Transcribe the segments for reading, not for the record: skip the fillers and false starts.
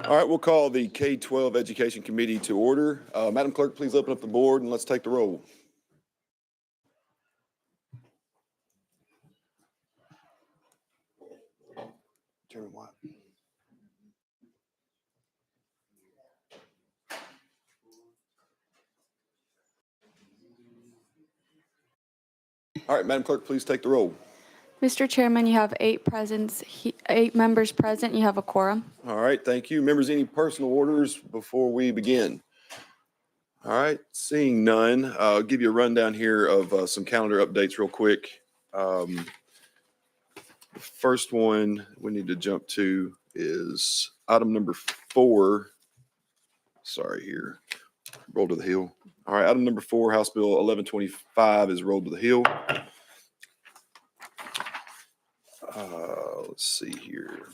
All right, we'll call the K-12 Education Committee to order. Madam Clerk, please open up the board and let's take the roll. Chairman White. All right, Madam Clerk, please take the roll. Mr. Chairman, you have 8 members present. You have a quorum. All right, thank you. Members, any personal orders before we begin? All right, seeing none, I'll give you a rundown here of some calendar updates real quick. The first one we need to jump to is item number 4. Sorry here, roll to the hill. All right, item number 4, House Bill 1125 is rolled to the hill. Let's see here.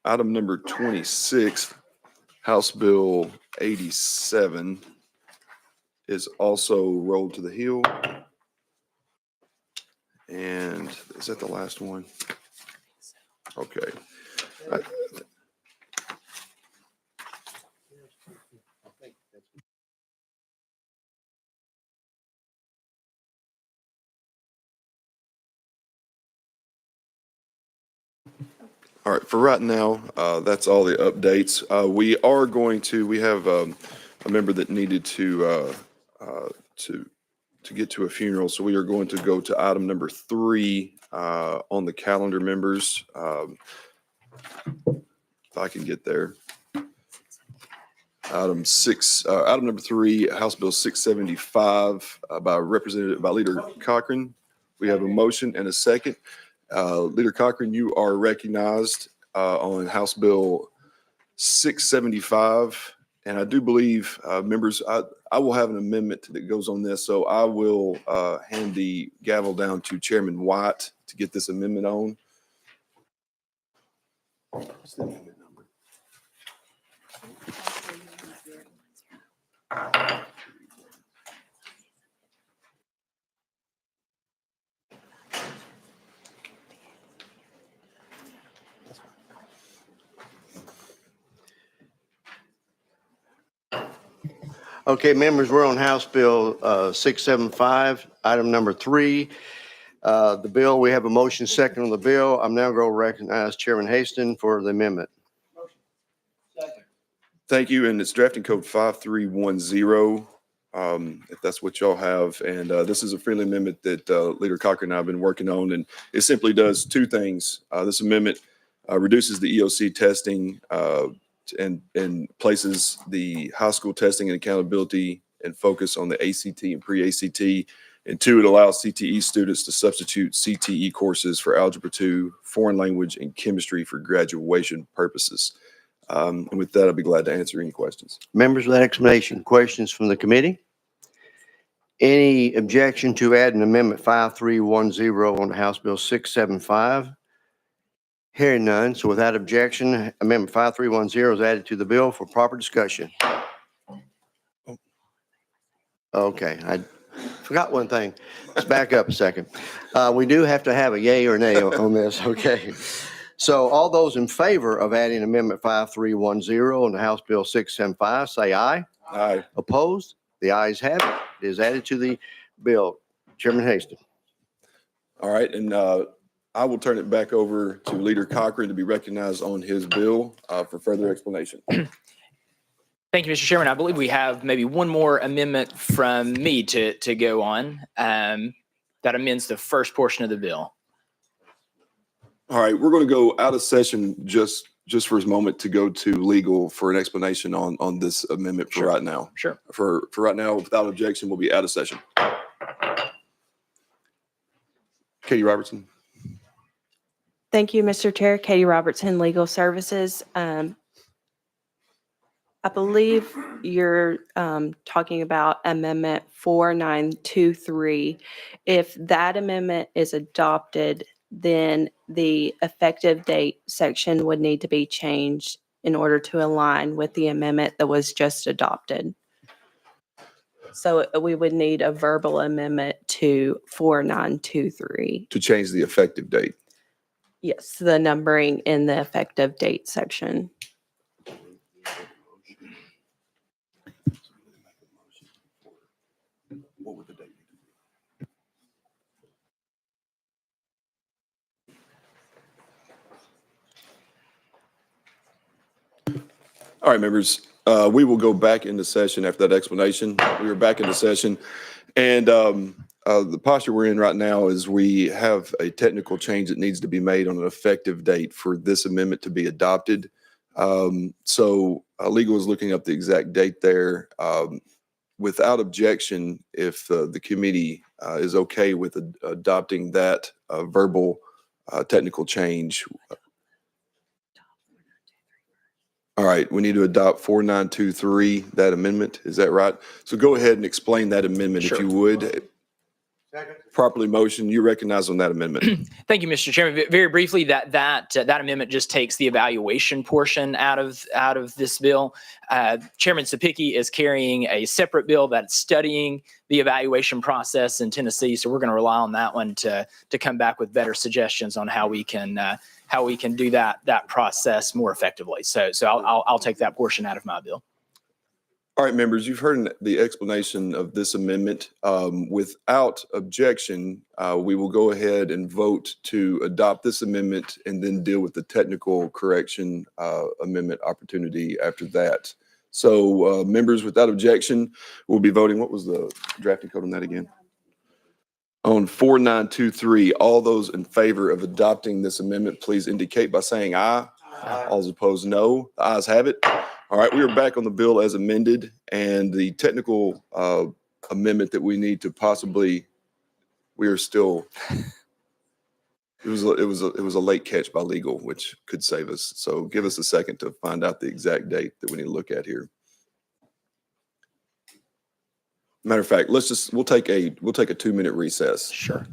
Item number 26, House Bill 87 is also rolled to the hill. And is that the last one? Okay. All right, for right now, that's all the updates. We have a member that needed to get to a funeral, so we are going to go to item number 3 on the calendar, members. If I can get there. Item number 3, House Bill 675 by Leader Cochran. We have a motion and a second. Leader Cochran, you are recognized on House Bill 675. And I do believe, members, I will have an amendment that goes on this. So I will hand the gavel down to Chairman White to get this amendment on. What's the amendment number? Okay, members, we're on House Bill 675, item number 3. The bill, we have a motion second on the bill. I'm now going to recognize Chairman Haston for the amendment. Thank you, and it's drafting code 5310, if that's what y'all have. And this is a friendly amendment that Leader Cochran and I have been working on, and it simply does 2 things. This amendment reduces the EOC testing and places the high school testing and accountability and focus on the ACT and pre-ACT. And 2, it allows CTE students to substitute CTE courses for Algebra 2, foreign language, and chemistry for graduation purposes. And with that, I'll be glad to answer any questions. Members of that explanation, questions from the committee? Any objection to adding Amendment 5310 on House Bill 675? Hearing none, so without objection, Amendment 5310 is added to the bill for proper discussion. Okay, I forgot one thing. Let's back up a second. We do have to have a yay or nay on this, okay? So all those in favor of adding Amendment 5310 on the House Bill 675, say aye. Aye. Opposed? The ayes have it. It is added to the bill. Chairman Haston. All right, and I will turn it back over to Leader Cochran to be recognized on his bill for further explanation. Thank you, Mr. Chairman. I believe we have maybe one more amendment from me to go on that amends the first portion of the bill. All right, we're going to go out of session just for a moment to go to legal for an explanation on this amendment for right now. Sure. For right now, without objection, we'll be out of session. Katie Robertson. Thank you, Mr. Chair. Katie Robertson, Legal Services. I believe you're talking about Amendment 4923. If that amendment is adopted, then the effective date section would need to be changed in order to align with the amendment that was just adopted. So we would need a verbal amendment to 4923. To change the effective date. Yes, the numbering in the effective date section. What would the date be? All right, members, we will go back into session after that explanation. We are back into session. And the posture we're in right now is we have a technical change that needs to be made on an effective date for this amendment to be adopted. So legal is looking up the exact date there. Without objection, if the committee is okay with adopting that verbal technical change. All right, we need to adopt 4923, that amendment. Is that right? So go ahead and explain that amendment if you would. Properly motion, you recognize on that amendment. Thank you, Mr. Chairman. Very briefly, that amendment just takes the evaluation portion out of this bill. Chairman Sapicki is carrying a separate bill that's studying the evaluation process in Tennessee, so we're going to rely on that one to come back with better suggestions on how we can do that process more effectively. So I'll take that portion out of my bill. All right, members, you've heard the explanation of this amendment. Without objection, we will go ahead and vote to adopt this amendment and then deal with the technical correction amendment opportunity after that. So members, without objection, we'll be voting. What was the drafting code on that again? On 4923, all those in favor of adopting this amendment, please indicate by saying aye. Aye. All those opposed, no. The ayes have it. All right, we are back on the bill as amended, and the technical amendment that we need to possibly, we are still, it was a late catch by legal, which could save us. So give us a second to find out the exact date that we need to look at here. Matter of fact, we'll take a 2-minute recess. Sure.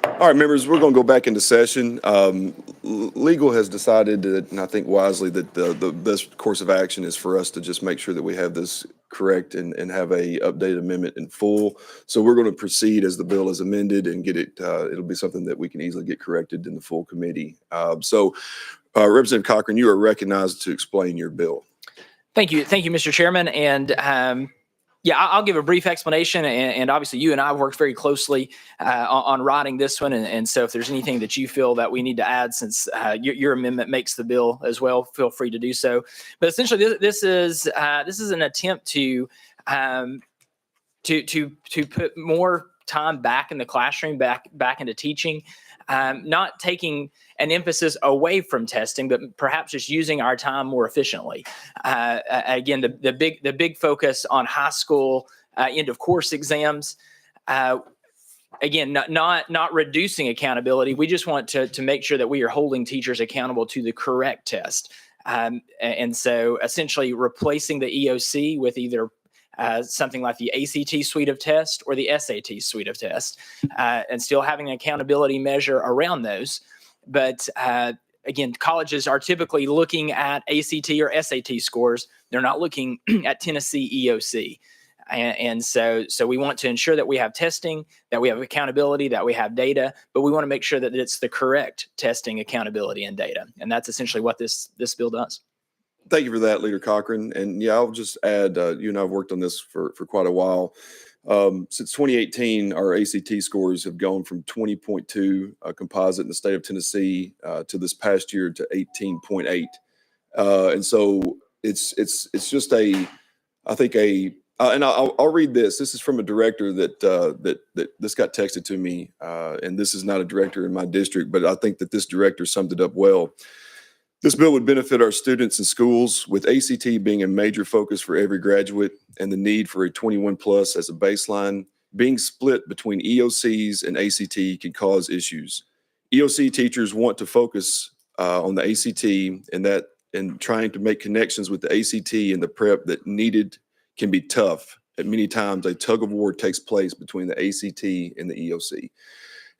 All right, members, we're going to go back into session. Legal has decided that, and I think wisely, that the best course of action is for us to just make sure that we have this correct and have a updated amendment in full. So we're going to proceed as the bill is amended and get it. It'll be something that we can easily get corrected in the full committee. Representative Cochran, you are recognized to explain your bill. Thank you, Mr. Chairman. And yeah, I'll give a brief explanation, and obviously you and I worked very closely on writing this one, and so if there's anything that you feel that we need to add, since your amendment makes the bill as well, feel free to do so. But essentially, this is an attempt to put more time back in the classroom, back into teaching. not taking an emphasis away from testing, but perhaps just using our time more efficiently. Again, the big focus on high school end of course exams. Again, not reducing accountability. We just want to make sure that we are holding teachers accountable to the correct test. And so essentially replacing the EOC with either something like the ACT suite of tests or the SAT suite of tests, and still having an accountability measure around those. But again, colleges are typically looking at ACT or SAT scores. They're not looking at Tennessee EOC. And so we want to ensure that we have testing, that we have accountability, that we have data, but we want to make sure that it's the correct testing, accountability, and data. And that's essentially what this bill does. Thank you for that, Leader Cochran. And yeah, I'll just add, you and I have worked on this for quite a while. Since 2018, our ACT scores have gone from 20.2 composite in the state of Tennessee to this past year to 18.8. And so it's just and I'll read this. This is from a director that this got texted to me, and this is not a director in my district, but I think that this director summed it up well. This bill would benefit our students and schools, with ACT being a major focus for every graduate and the need for a 21 plus as a baseline. Being split between EOCs and ACT can cause issues. EOC teachers want to focus on the ACT and trying to make connections with the ACT and the prep that needed can be tough. And many times a tug of war takes place between the ACT and the EOC.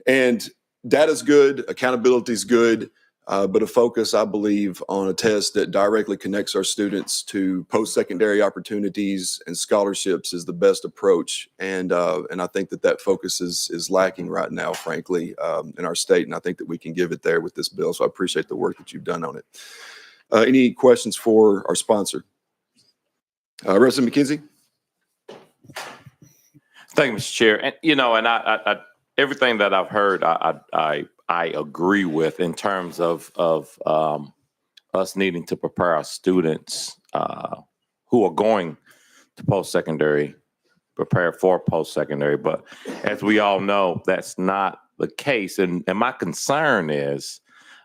And data's good, accountability is good. But a focus, I believe, on a test that directly connects our students to post-secondary opportunities and scholarships is the best approach. And I think that focus is lacking right now, frankly, in our state. And I think that we can give it there with this bill. So I appreciate the work that you've done on it. Any questions for our sponsor? Representative McKenzie? Thank you, Mr. Chair. And, I everything that I've heard, I agree with in terms of us needing to prepare our students who are going to post-secondary, prepare for post-secondary. But as we all know, that's not the case. And my concern is,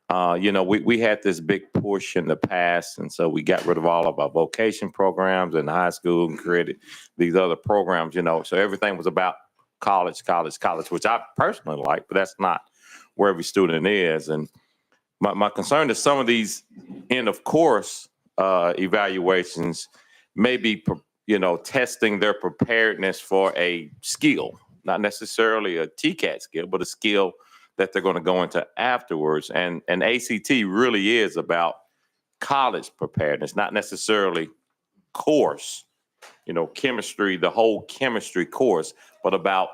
we had this big push in the past, and so we got rid of all of our vocation programs in high school and created these other programs, so everything was about college, which I personally like, but that's not where every student is. And my concern is some of these end of course evaluations may be, testing their preparedness for a skill, not necessarily a TCAT skill, but a skill that they're going to go into afterwards. And ACT really is about college preparedness, not necessarily course, chemistry, the whole chemistry course, but about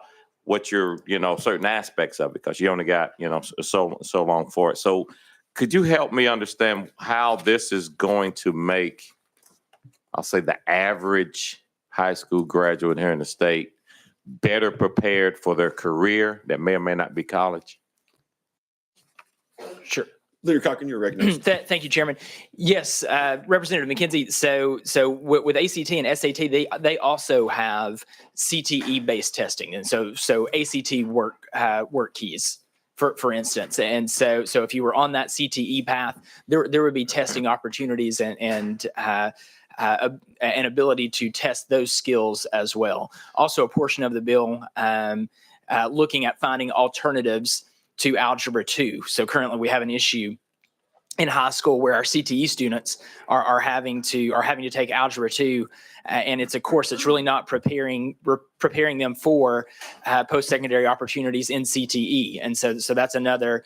what your, certain aspects of it, because you only got, so long for it. So could you help me understand how this is going to make, I'll say, the average high school graduate here in the state better prepared for their career that may or may not be college? Sure. Leader Cochran, you're recognized. Thank you, Chairman. Yes, Representative McKenzie. So with ACT and SAT, they also have CTE-based testing, and so ACT work keys, for instance. And so if you were on that CTE path, there would be testing opportunities and an ability to test those skills as well. Also, a portion of the bill looking at finding alternatives to Algebra 2. So currently we have an issue in high school where our CTE students are having to take Algebra 2, and it's a course that's really not preparing them for post-secondary opportunities in CTE. And so that's another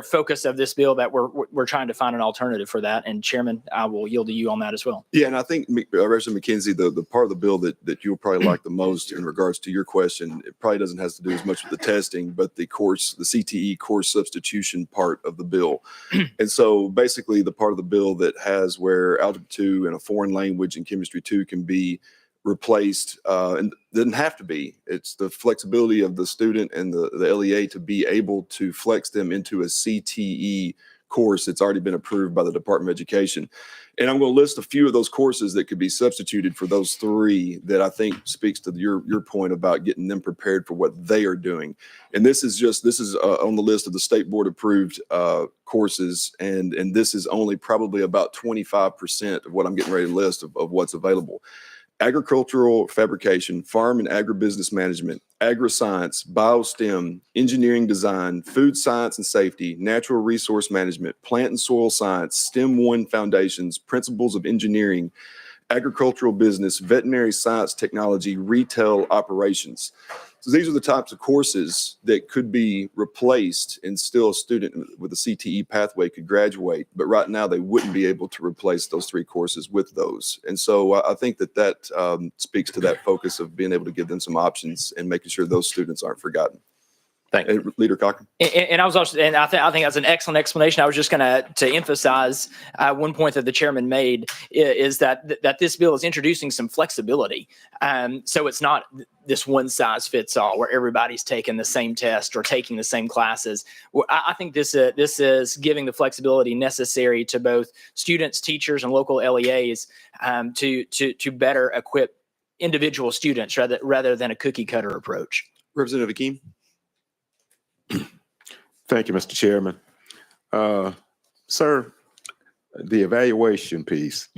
focus of this bill, that we're trying to find an alternative for that. And Chairman, I will yield to you on that as well. Yeah, and I think, Representative McKenzie, the part of the bill that you'll probably like the most in regards to your question, it probably doesn't have to do as much with the testing, but the CTE course substitution part of the bill. And so basically the part of the bill that has where Algebra 2 and a foreign language and Chemistry 2 can be replaced, and doesn't have to be. It's the flexibility of the student and the LEA to be able to flex them into a CTE course. It's already been approved by the Department of Education. And I'm going to list a few of those courses that could be substituted for those three that I think speaks to your point about getting them prepared for what they are doing. And this is on the list of the state board approved courses. And this is only probably about 25% of what I'm getting ready to list of what's available. Agricultural fabrication, farm and agribusiness management, agri-science, biostem, engineering design, food science and safety, natural resource management, plant and soil science, STEM 1 foundations, principles of engineering, agricultural business, veterinary science technology, retail operations. So these are the types of courses that could be replaced and still a student with a CTE pathway could graduate. But right now they wouldn't be able to replace those three courses with those. And so I think that speaks to that focus of being able to give them some options and making sure those students aren't forgotten. Thank you. Leader Cochran. And I was also, and I think that's an excellent explanation. I was just going to emphasize one point that the chairman made is that this bill is introducing some flexibility. So it's not this one size fits all where everybody's taking the same test or taking the same classes. I think this is giving the flexibility necessary to both students, teachers, and local LEAs to better equip individual students rather than a cookie cutter approach. Representative Akeem. Thank you, Mr. Chairman. Sir, the evaluation piece,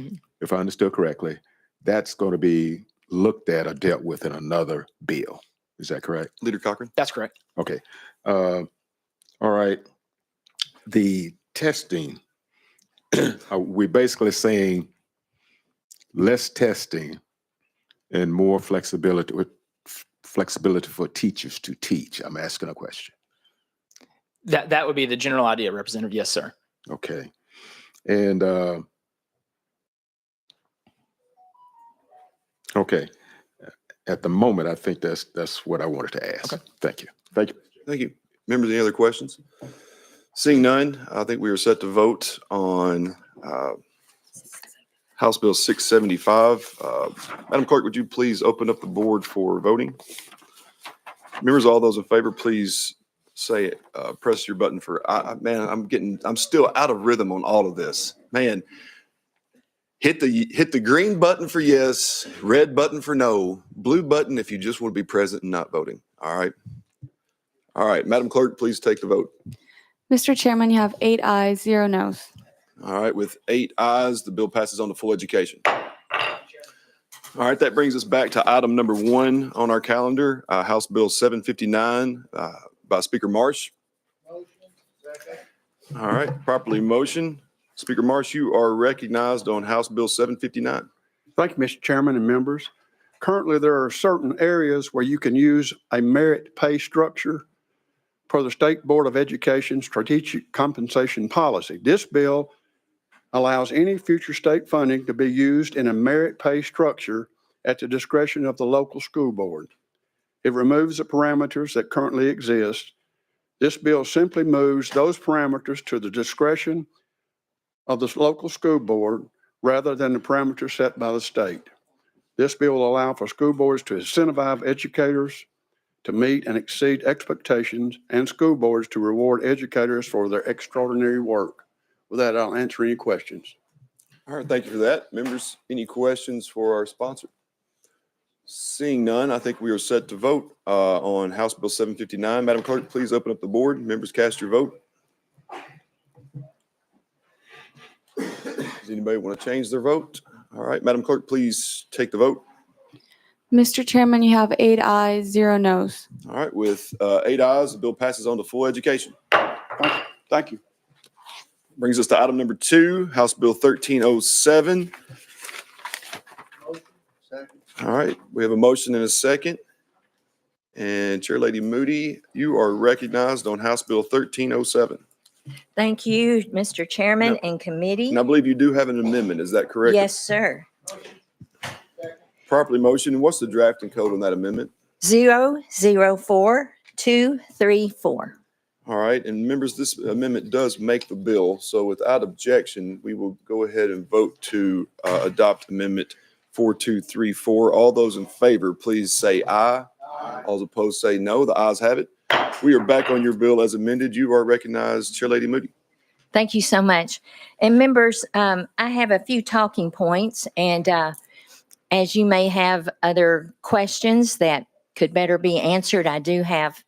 if I understood correctly, that's going to be looked at or dealt with in another bill. Is that correct? Leader Cochran. That's correct. Okay. All right. The testing, we're basically saying less testing and more flexibility for teachers to teach. I'm asking a question. That would be the general idea, Representative. Yes, sir. Okay. And okay. At the moment, I think that's what I wanted to ask. Okay. Thank you. Thank you. Thank you. Members, any other questions? Seeing none, I think we are set to vote on House Bill 675. Madam Clerk, would you please open up the board for voting? Members, all those in favor, please say, press your button for, man, I'm still out of rhythm on all of this. Man, hit the green button for yes, red button for no, blue button if you just want to be present and not voting. All right. All right. Madam Clerk, please take the vote. Mr. Chairman, you have 8 ayes, 0 noes. All right. With 8 ayes, the bill passes on to full education. All right. That brings us back to item number 1 on our calendar, House Bill 759 by Speaker Marsh. All right. Properly motion. Speaker Marsh, you are recognized on House Bill 759. Thank you, Mr. Chairman and members. Currently, there are certain areas where you can use a merit pay structure per the State Board of Education strategic compensation policy. This bill allows any future state funding to be used in a merit pay structure at the discretion of the local school board. It removes the parameters that currently exist. This bill simply moves those parameters to the discretion of the local school board rather than the parameters set by the state. This bill will allow for school boards to incentivize educators to meet and exceed expectations and school boards to reward educators for their extraordinary work. With that, I'll answer any questions. All right. Thank you for that. Members, any questions for our sponsor? Seeing none, I think we are set to vote on House Bill 759. Madam Clerk, please open up the board. Members, cast your vote. Does anybody want to change their vote? All right. Madam Clerk, please take the vote. Mr. Chairman, you have 8 ayes, 0 noes. All right. With 8 ayes, the bill passes on to full education. Thank you. Brings us to item number 2, House Bill 1307. All right. We have a motion and a second. And Chair Lady Moody, you are recognized on House Bill 1307. Thank you, Mr. Chairman and committee. And I believe you do have an amendment. Is that correct? Yes, sir. Properly motion. What's the drafting code on that amendment? 004234. All right. And members, this amendment does make the bill. So without objection, we will go ahead and vote to adopt Amendment 4234. All those in favor, please say aye. All opposed say no. The ayes have it. We are back on your bill as amended. You are recognized, Chair Lady Moody. Thank you so much. And members, I have a few talking points, and as you may have other questions that could better be answered, I do have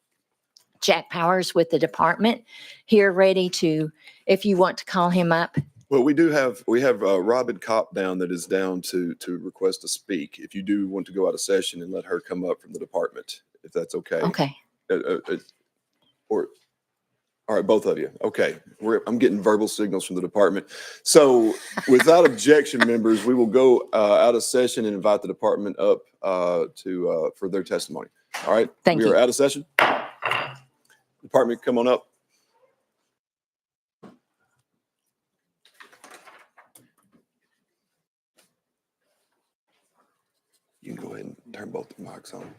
Jack Powers with the department here ready to, if you want to call him up. Well, we have Robin Kopp down that is down to request to speak. If you do want to go out of session and let her come up from the department, if that's okay. Okay. Or, all right, both of you. Okay. I'm getting verbal signals from the department. So without objection, members, we will go out of session and invite the department up for their testimony. All right. Thank We you. are out of session. Department, come on up. You can go ahead and turn both the mics on.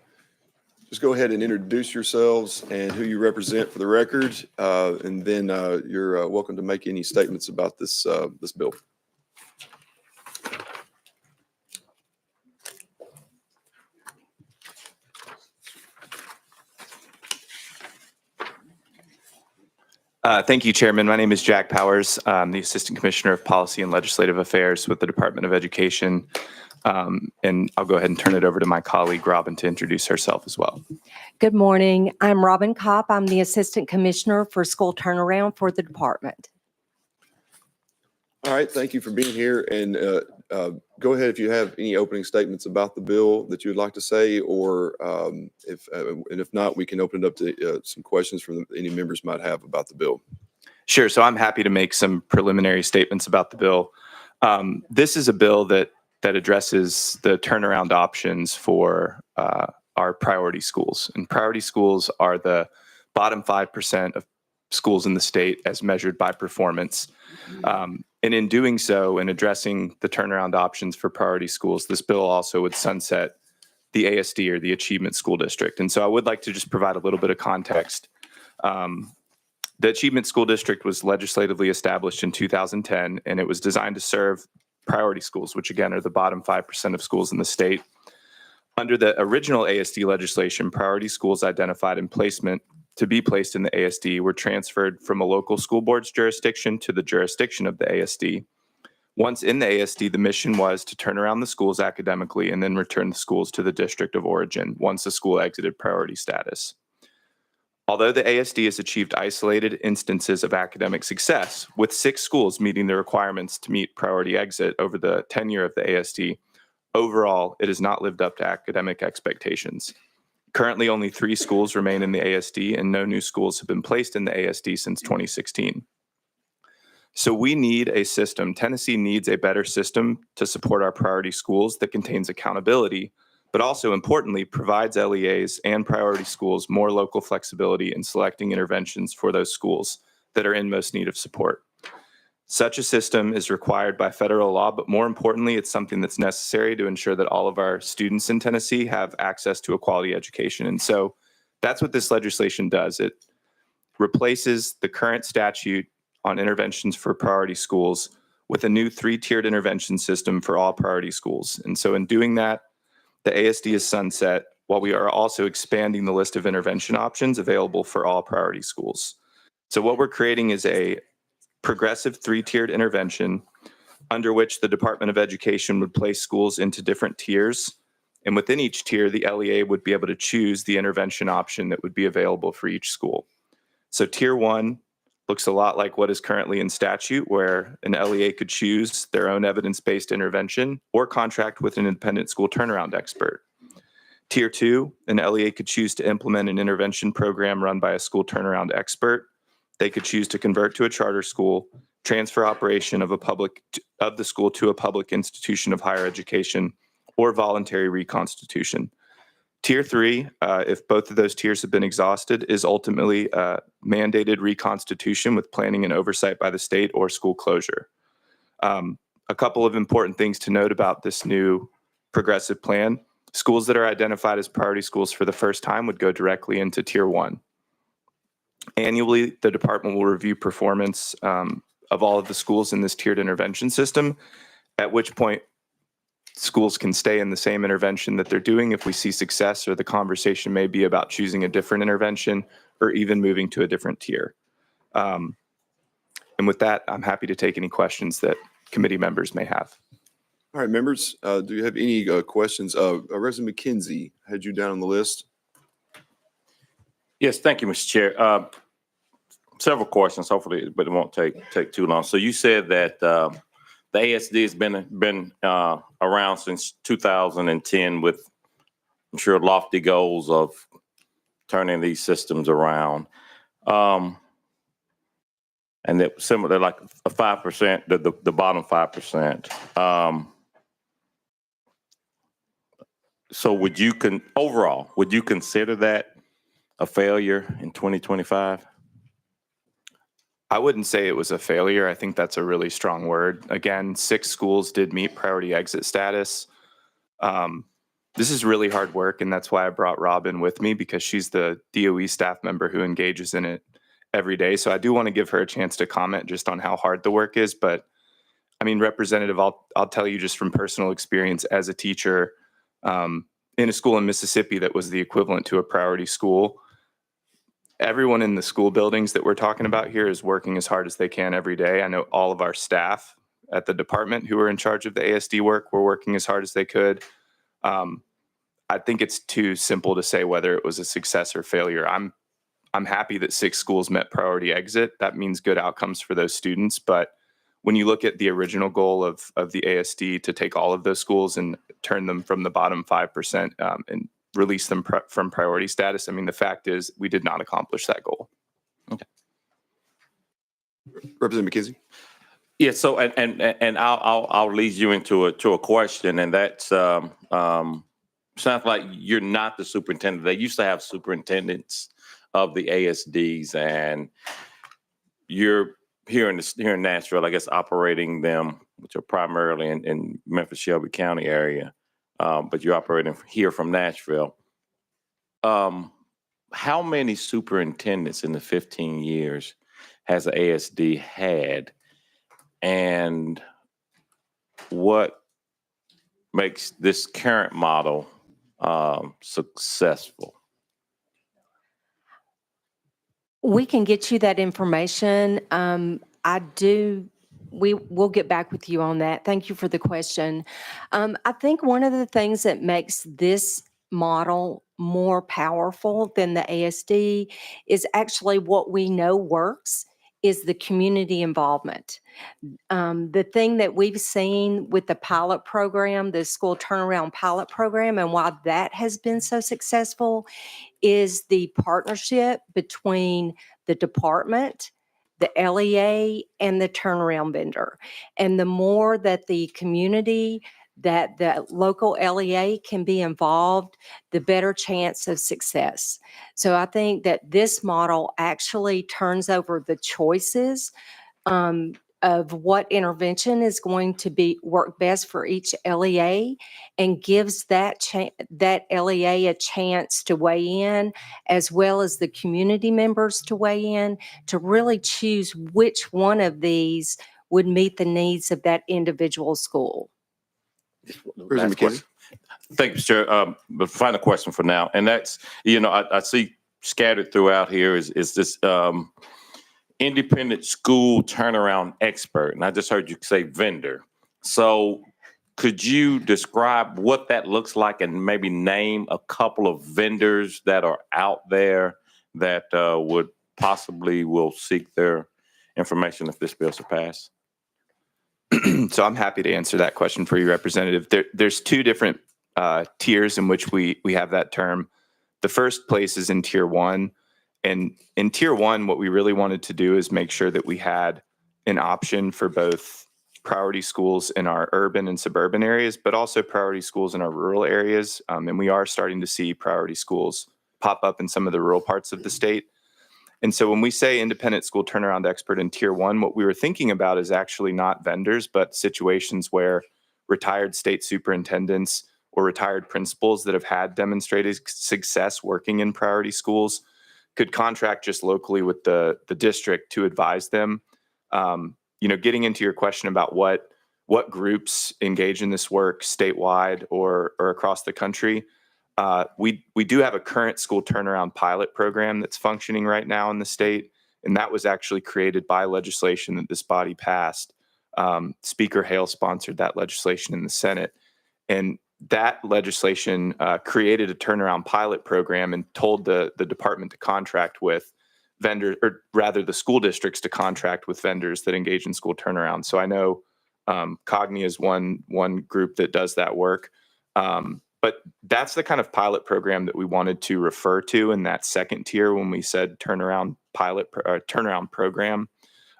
Just go ahead and introduce yourselves and who you represent for the record, and then you're welcome to make any statements about this bill. Thank you, Chairman. My name is Jack Powers. I'm the Assistant Commissioner of Policy and Legislative Affairs with the Department of Education. And I'll go ahead and turn it over to my colleague, Robin, to introduce herself as well. Good morning. I'm Robin Kopp. I'm the Assistant Commissioner for School Turnaround for the department. All right, thank you for being here. And go ahead if you have any opening statements about the bill that you would like to say, or if not, we can open it up to some questions from any members might have about the bill. Sure. So I'm happy to make some preliminary statements about the bill. This is a bill that addresses the turnaround options for our priority schools. And priority schools are the bottom 5% of schools in the state as measured by performance. And in doing so, in addressing the turnaround options for priority schools, this bill also would sunset the ASD, or the Achievement School District. And so I would like to just provide a little bit of context. The Achievement School District was legislatively established in 2010, and it was designed to serve priority schools, which again are the bottom 5% of schools in the state. Under the original ASD legislation, priority schools identified in placement to be placed in the ASD were transferred from a local school board's jurisdiction to the jurisdiction of the ASD. Once in the ASD, the mission was to turn around the schools academically and then return the schools to the district of origin once the school exited priority status. Although the ASD has achieved isolated instances of academic success, with 6 schools meeting the requirements to meet priority exit over the tenure of the ASD, overall, it has not lived up to academic expectations. Currently, only 3 schools remain in the ASD, and no new schools have been placed in the ASD since 2016. So we need a system. Tennessee needs a better system to support our priority schools that contains accountability, but also importantly, provides LEAs and priority schools more local flexibility in selecting interventions for those schools that are in most need of support. Such a system is required by federal law, but more importantly, it's something that's necessary to ensure that all of our students in Tennessee have access to a quality education. And so that's what this legislation does. It replaces the current statute on interventions for priority schools with a new 3-tiered intervention system for all priority schools. And so in doing that, the ASD is sunset, while we are also expanding the list of intervention options available for all priority schools. So what we're creating is a progressive 3-tiered intervention under which the Department of Education would place schools into different tiers. And within each tier, the LEA would be able to choose the intervention option that would be available for each school. So tier 1 looks a lot like what is currently in statute, where an LEA could choose their own evidence-based intervention or contract with an independent school turnaround expert. Tier 2, an LEA could choose to implement an intervention program run by a school turnaround expert. They could choose to convert to a charter school, transfer operation of the school to a public institution of higher education, or voluntary reconstitution. Tier 3, if both of those tiers have been exhausted, is ultimately mandated reconstitution with planning and oversight by the state or school closure. A couple of important things to note about this new progressive plan. Schools that are identified as priority schools for the first time would go directly into Tier 1. Annually, the department will review performance of all of the schools in this tiered intervention system, at which point schools can stay in the same intervention that they're doing if we see success, or the conversation may be about choosing a different intervention or even moving to a different tier. And And with that, I'm happy to take any questions that committee members may have. All right, members, do you have any questions? Representative McKenzie, had you down on the list. Yes, thank you, Mr. Chair. Several questions, hopefully, but it won't take too long. So you said that the ASD has been around since 2010 with, I'm sure, lofty goals of turning these systems around. And they're similar, like a 5%, the bottom 5%. So would you consider that a failure in 2025? I wouldn't say it was a failure. I think that's a really strong word. Again, 6 schools did meet priority exit status. This is really hard work, and that's why I brought Robin with me, because she's the DOE staff member who engages in it every day. So I do want to give her a chance to comment just on how hard the work is. But I mean, Representative, I'll tell you just from personal experience as a teacher in a school in Mississippi that was the equivalent to a priority school. Everyone in the school buildings that we're talking about here is working as hard as they can every day. I know all of our staff at the department who are in charge of the ASD work were working as hard as they could. I think it's too simple to say whether it was a success or failure. I'm happy that 6 schools met priority exit. That means good outcomes for those students. But when you look at the original goal of the ASD to take all of those schools and turn them from the bottom 5% and release them from priority status, I mean, the fact is we did not accomplish that goal. Okay. Representative McKenzie. Yeah. So and I'll lead you into a question, and that's sounds like you're not the superintendent. They used to have superintendents of the ASDs, and you're here in Nashville, I guess, operating them, which are primarily in Memphis, Shelby County area, but you're operating here from Nashville. How many superintendents in the 15 years has the ASD had, and what makes this current model successful? We can get you that information. We'll get back with you on that. Thank you for the question. I think one of the things that makes this model more powerful than the ASD is actually what we know works is the community involvement. The thing that we've seen with the pilot program, the school turnaround pilot program, and why that has been so successful is the partnership between the department, the LEA, and the turnaround vendor. And the more that the community, that the local LEA can be involved, the better chance of success. So I think that this model actually turns over the choices of what intervention is going to work best for each LEA, and gives that LEA a chance to weigh in, as well as the community members to weigh in, to really choose which one of these would meet the needs of that individual school. Representative McKenzie. Thank you, Chair. The final question for now, and that's, I see scattered throughout here is this independent school turnaround expert, and I just heard you say vendor. So could you describe what that looks like and maybe name a couple of vendors that are out there that would possibly will seek their information if this bill passed? So I'm happy to answer that question for you, Representative. There's 2 different tiers in which we have that term. The first place is in Tier 1. And in Tier 1, what we really wanted to do is make sure that we had an option for both priority schools in our urban and suburban areas, but also priority schools in our rural areas. And we are starting to see priority schools pop up in some of the rural parts of the state. And so when we say independent school turnaround expert in Tier 1, what we were thinking about is actually not vendors, but situations where retired state superintendents or retired principals that have had demonstrated success working in priority schools could contract just locally with the district to advise them. Getting into your question about what groups engage in this work statewide or across the country, we do have a current school turnaround pilot program that's functioning right now in the state. And that was actually created by legislation that this body passed. Speaker Hale sponsored that legislation in the Senate. And that legislation created a turnaround pilot program and told the department to contract with vendors, or rather the school districts to contract with vendors that engage in school turnaround. So I know Cogni is one group that does that work. But that's the kind of pilot program that we wanted to refer to in that second tier when we said turnaround turnaround program.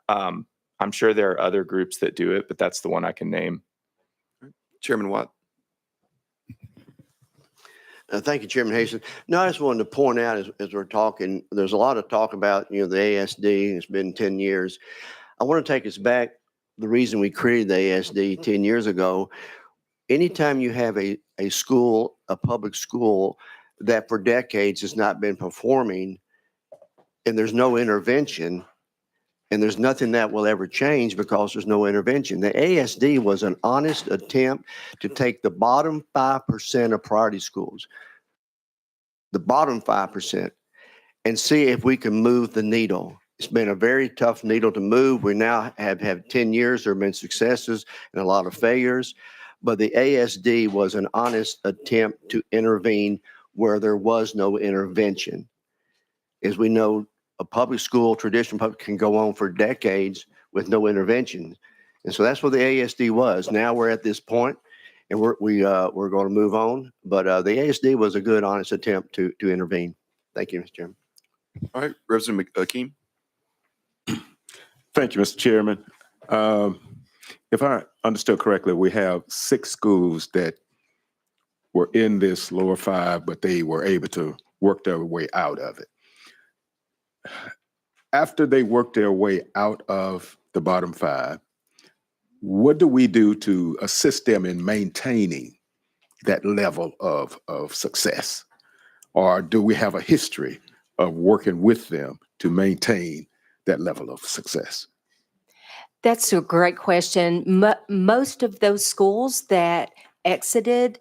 I'm sure there are other groups that do it, but that's the one I can name. Chairman Watt. Thank you, Chairman Hastings. No, I just wanted to point out as we're talking, there's a lot of talk about, the ASD. It's been 10 years. I want to take us back. The reason we created the ASD 10 years ago, anytime you have a school, a public school that for decades has not been performing and there's no intervention, and there's nothing that will ever change because there's no intervention. The ASD was an honest attempt to take the bottom 5% of priority schools, the bottom 5%, and see if we can move the needle. It's been a very tough needle to move. We now have 10 years. There have been successes and a lot of failures, but the ASD was an honest attempt to intervene where there was no intervention. As we know, a public school, traditional public, can go on for decades with no intervention. And so that's what the ASD was. Now we're at this point, and we're going to move on. But the ASD was a good, honest attempt to intervene. Thank you, Mr. Chairman. All right, Representative Akeem. Thank you, Mr. Chairman. If I understood correctly, we have 6 schools that were in this lower 5, but they were able to work their way out of it. After they work their way out of the bottom 5, what do we do to assist them in maintaining that level of success? Or do we have a history of working with them to maintain that level of success? That's a great question. Most of those schools that exited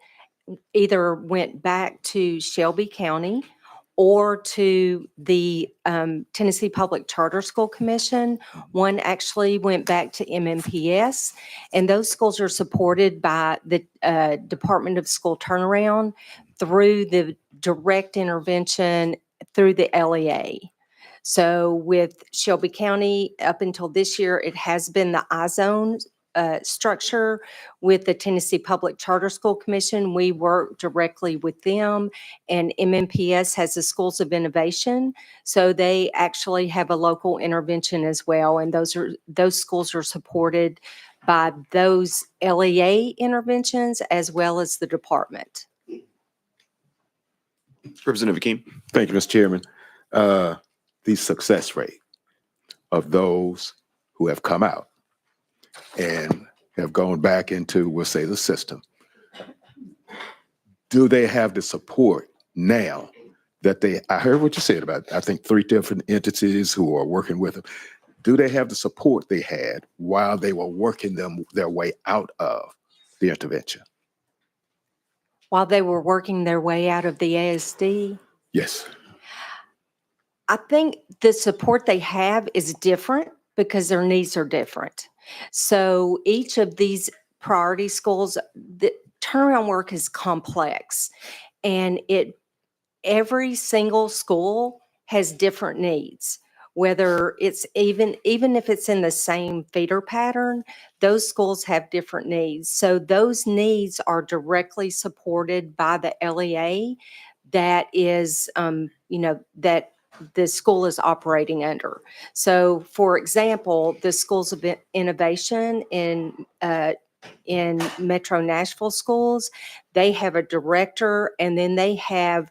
either went back to Shelby County or to the Tennessee Public Charter School Commission. One actually went back to MMPS, and those schools are supported by the Department of School Turnaround through the direct intervention through the LEA. So with Shelby County, up until this year, it has been the iZone structure. With the Tennessee Public Charter School Commission, we work directly with them, and MMPS has the Schools of Innovation. So they actually have a local intervention as well, and those schools are supported by those LEA interventions as well as the department. Representative Akeem. Thank you, Mr. Chairman. The success rate of those who have come out and have gone back into, we'll say, the system, do they have the support now that I heard what you said about, I think, 3 different entities who are working with them. Do they have the support they had while they were working their way out of the intervention? While they were working their way out of the ASD? Yes. I think the support they have is different because their needs are different. So each of these priority schools, the turnaround work is complex, and every single school has different needs. Whether it's even if it's in the same feeder pattern, those schools have different needs. So those needs are directly supported by the LEA that is, that the school is operating under. So, for example, the Schools of Innovation in Metro Nashville schools, they have a director, and then they have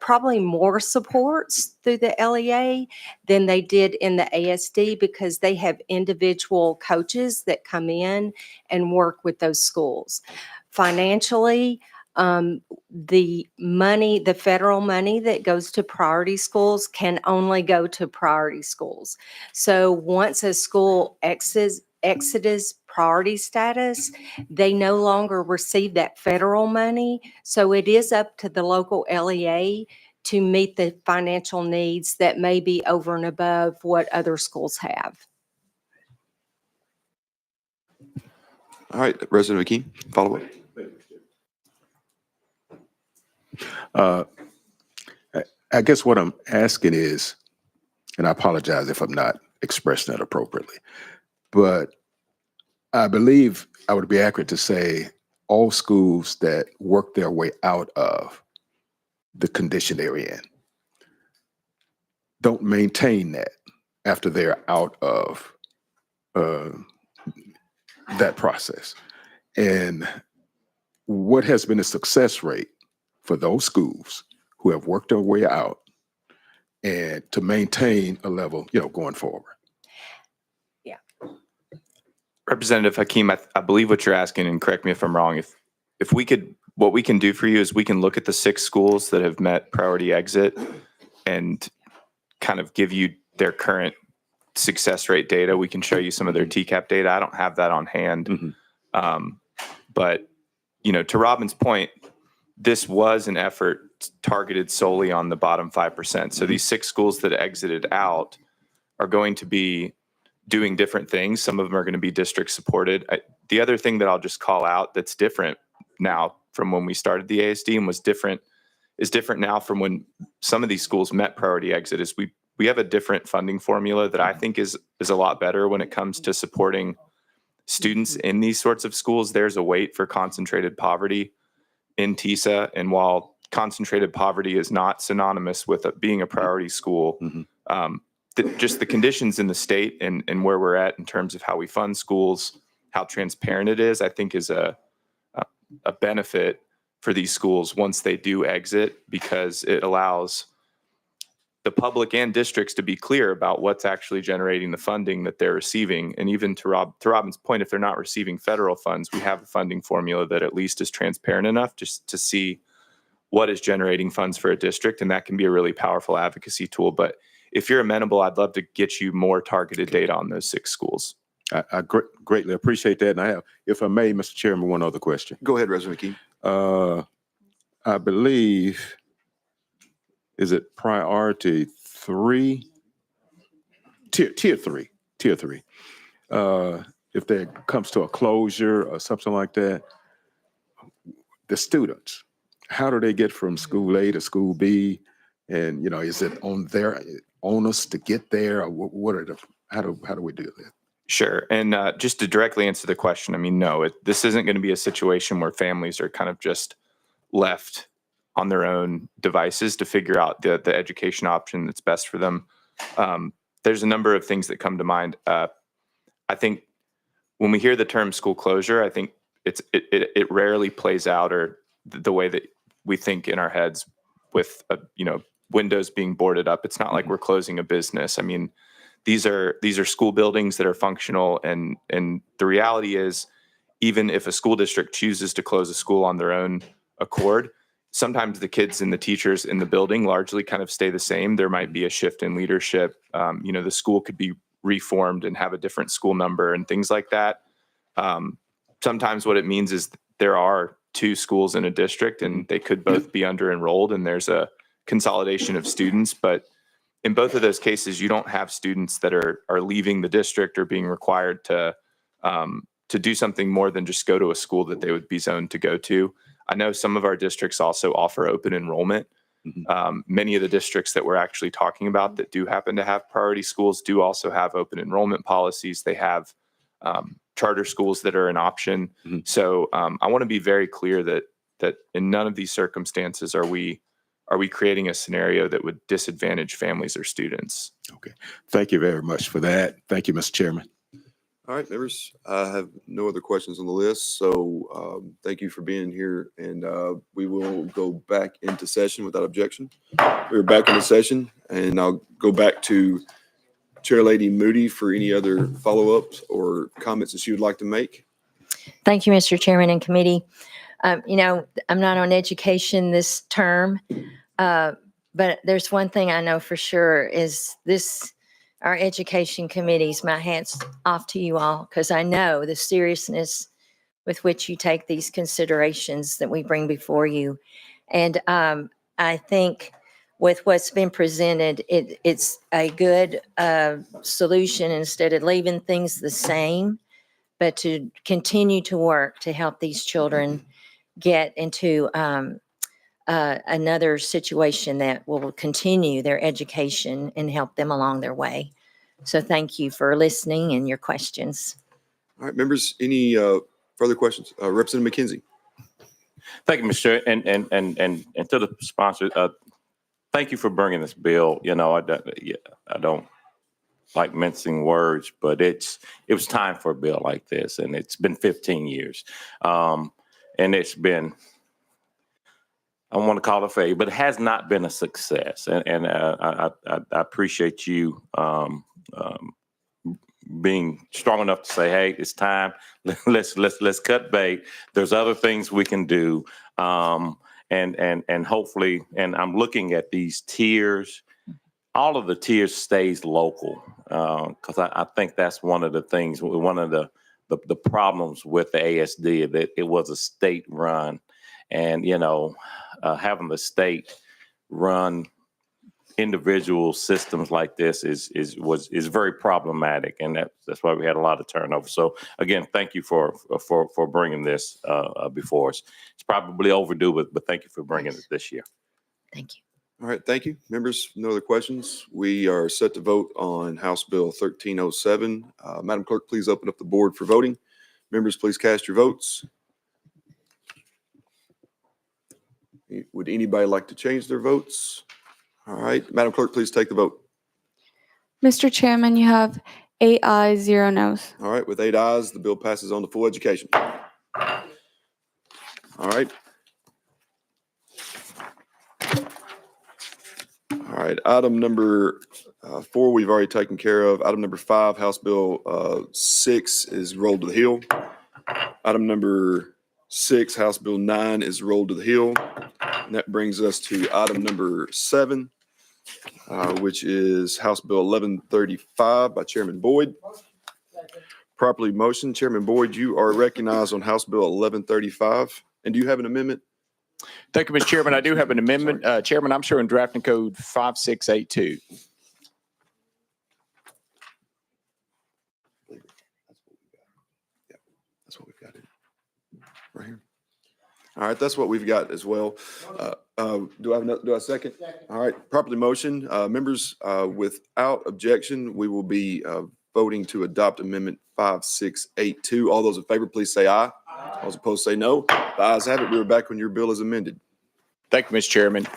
probably more supports through the LEA than they did in the ASD, because they have individual coaches that come in and work with those schools. Financially, the federal money that goes to priority schools can only go to priority schools. So once a school exits priority status, they no longer receive that federal money. So it is up to the local LEA to meet the financial needs that may be over and above what other schools have. All right, Resident McKee, follow up. I guess what I'm asking is, and I apologize if I'm not expressing that appropriately, but I believe I would be accurate to say all schools that work their way out of the condition they're in don't maintain that after they're out of that process. And what has been the success rate for those schools who have worked their way out and to maintain a level, going forward? Representative Hakeem, I believe what you're asking, and correct me if I'm wrong, if we could, what we can do for you is we can look at the 6 schools that have met priority exit and kind of give you their current success rate data. We can show you some of their TCAP data. I don't have that on hand. But, to Robin's point, this was an effort targeted solely on the bottom 5%. So these 6 schools that exited out are going to be doing different things. Some of them are going to be district supported. The other thing that I'll just call out that's different now from when we started the ASD and is different now from when some of these schools met priority exit is we have a different funding formula that I think is a lot better when it comes to supporting students in these sorts of schools. There's a weight for concentrated poverty in TISA. And while concentrated poverty is not synonymous with being a priority school, just the conditions in the state and where we're at in terms of how we fund schools, how transparent it is, I think is a benefit for these schools once they do exit, because it allows the public and districts to be clear about what's actually generating the funding that they're receiving. And even to Robin's point, if they're not receiving federal funds, we have a funding formula that at least is transparent enough just to see what is generating funds for a district. And that can be a really powerful advocacy tool. But if you're amenable, I'd love to get you more targeted data on those 6 schools. I greatly appreciate that. And I have, if I may, Mr. Chairman, one other question. Go ahead, Resident McKee. I believe, is it priority 3? Tier 3. If there comes to a closure or something like that, the students, how do they get from school A to school B? And, is it on their onus to get there? Or how do we do that? Sure. And just to directly answer the question, I mean, no, this isn't going to be a situation where families are kind of just left on their own devices to figure out the education option that's best for them. There's a number of things that come to mind. I think when we hear the term school closure, I think it rarely plays out or the way that we think in our heads with windows being boarded up. It's not like we're closing a business. I mean, these are school buildings that are functional, and the reality is, even if a school district chooses to close a school on their own accord, sometimes the kids and the teachers in the building largely kind of stay the same. There might be a shift in leadership. The school could be reformed and have a different school number and things like that. Sometimes what it means is there are 2 schools in a district and they could both be under enrolled, and there's a consolidation of students. But in both of those cases, you don't have students that are leaving the district or being required to do something more than just go to a school that they would be zoned to go to. I know some of our districts also offer open enrollment. Many of the districts that we're actually talking about that do happen to have priority schools do also have open enrollment policies. They have charter schools that are an option. So I want to be very clear that in none of these circumstances are we creating a scenario that would disadvantage families or students. Okay. Thank you very much for that. Thank you, Mr. Chairman. All right, members, I have no other questions on the list. So thank you for being here, and we will go back into session without objection. We're back into session, and I'll go back to Chair Lady Moody for any other follow-ups or comments that she would like to make. Thank you, Mr. Chairman and committee. I'm not on education this term, but there's one thing I know for sure is our education committees, my hat's off to you all, because I know the seriousness with which you take these considerations that we bring before you. And I think with what's been presented, it's a good solution instead of leaving things the same, but to continue to work to help these children get into another situation that will continue their education and help them along their way. So thank you for listening and your questions. All right, members, any further questions? Representative McKenzie. Thank you, Mr. Chair, and to the sponsor, thank you for bringing this bill. You know, I don't like mincing words, but it was time for a bill like this, and it's been 15 years, and it's been, I don't want to call it a failure, but it has not been a success, and I appreciate you being strong enough to say, hey, it's time. Let's cut bait. There's other things we can do. And hopefully, and I'm looking at these tiers, all of the tiers stays local. Cause I think that's one of the things, one of the problems with the ASD, that it was a state run, and, you know, having the state run individual systems like this is very problematic, and that's why we had a lot of turnover. So again, thank you for bringing this before us. It's probably overdue, but thank you for bringing it this year. Thank you. All right, thank you. Members, no other questions. We are set to vote on House Bill 1307. Madam Clerk, please open up the board for voting. Members, please cast your votes. Would anybody like to change their votes? All right, Madam Clerk, please take the vote. Mr. Chairman, you have 8 ayes, 0 noes. All right, with 8 ayes, the bill passes on to full education. All right. All right, item number 4, we've already taken care of. Item number 5, House Bill 6 is rolled to the Hill. Item number 6, House Bill 9 is rolled to the Hill. And that brings us to item number 7, which is House Bill 1135 by Chairman Boyd. Properly motioned. Chairman Boyd, you are recognized on House Bill 1135. And do you have an amendment? Thank you, Mr. Chairman. I do have an amendment. Chairman, I'm showing drafting code 5682. That's what we've got in right here. All right, that's what we've got as well. Do I have a second? All right, properly motion. Members, without objection, we will be voting to adopt Amendment 5682. All those in favor, please say aye. All those opposed say no. The ayes have it. We are back when your bill is amended. Thank you, Mr. Chairman.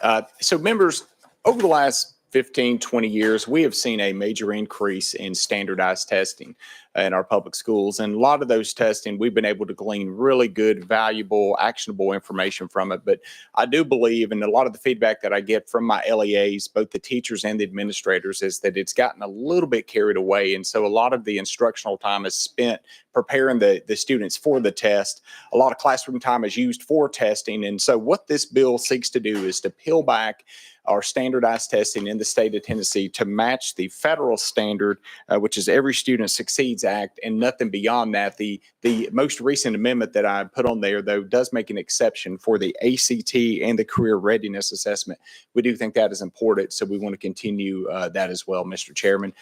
So members, over the last 15, 20 years, we have seen a major increase in standardized testing in our public schools. And a lot of those testing, we've been able to glean really good, valuable, actionable information from it. But I do believe, and a lot of the feedback that I get from my LEAs, both the teachers and the administrators, is that it's gotten a little bit carried away. And so a lot of the instructional time is spent preparing the students for the test. A lot of classroom time is used for testing. And so what this bill seeks to do is to peel back our standardized testing in the state of Tennessee to match the federal standard, which is Every Student Succeeds Act, and nothing beyond that. The most recent amendment that I put on there, though, does make an exception for the ACT and the Career Readiness Assessment. We do think that is important, so we want to continue that as well, Mr. Chairman.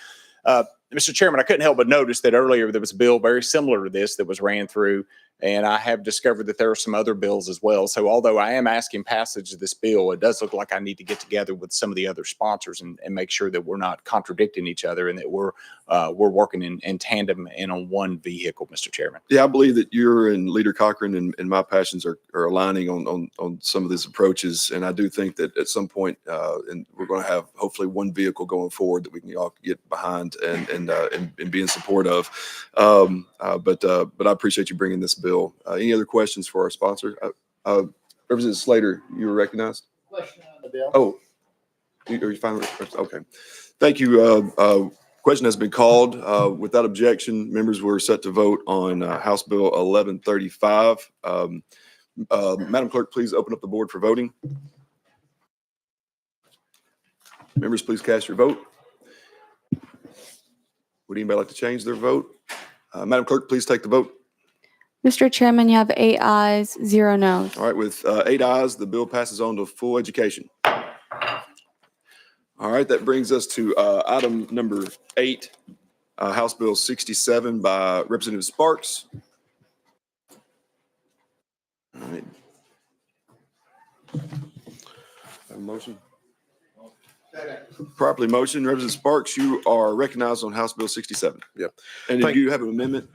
Mr. Chairman, I couldn't help but notice that earlier there was a bill very similar to this that was ran through, and I have discovered that there are some other bills as well. So although I am asking passage of this bill, it does look like I need to get together with some of the other sponsors and make sure that we're not contradicting each other and that we're working in tandem and on one vehicle, Mr. Chairman. Yeah, I believe that you're and Leader Cochran and my passions are aligning on some of these approaches. And I do think that at some point, and we're going to have hopefully one vehicle going forward that we can all get behind and be in support of. But I appreciate you bringing this bill. Any other questions for our sponsor? Representative Slater, you were recognized. Question on the bill. Oh, are you fine? Okay. Thank you. Question has been called. Without objection, members were set to vote on House Bill 1135. Madam Clerk, please open up the board for voting. Members, please cast your vote. Would anybody like to change their vote? Madam Clerk, please take the vote. Mr. Chairman, you have 8 ayes, 0 noes. All right, with 8 ayes, the bill passes on to full education. All right, that brings us to item number 8, House Bill 67 by Representative Sparks. All right. Have a motion? Properly motion. Representative Sparks, you are recognized on House Bill 67. Yep. And Thank- do you have an amendment?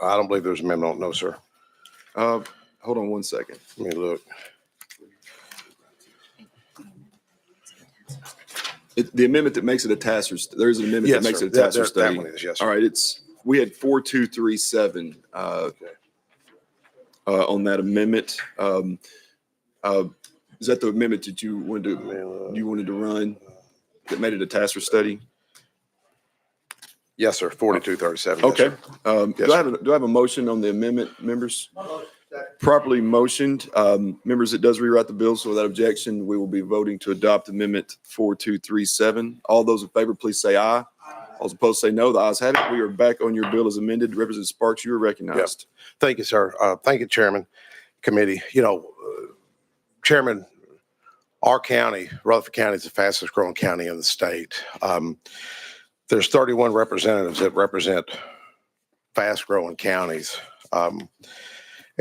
I don't believe there's an amendment. No, sir. Hold on one second. Let me look. The amendment that makes it a TASER, there is an amendment that Yes, makes sir. it a TASER That study. one is, yes, All sir. right, we had 4237 on that amendment. Is that the amendment that you wanted to run that made it a TASER study? Yes, sir. 4237. Yes, Okay. sir. Yes, Do I have a motion on the amendment, members? Properly motioned. Members, it does rewrite the bill, so without objection, we will be voting to adopt Amendment 4237. All those in favor, please say aye. All those opposed say no. The ayes have it. We are back on your bill as amended. Representative Sparks, you are recognized. Thank you, sir. Thank you, Chairman, Committee. Chairman, our county, Rutherford County, is the fastest growing county in the state. There's 31 representatives that represent fast growing counties.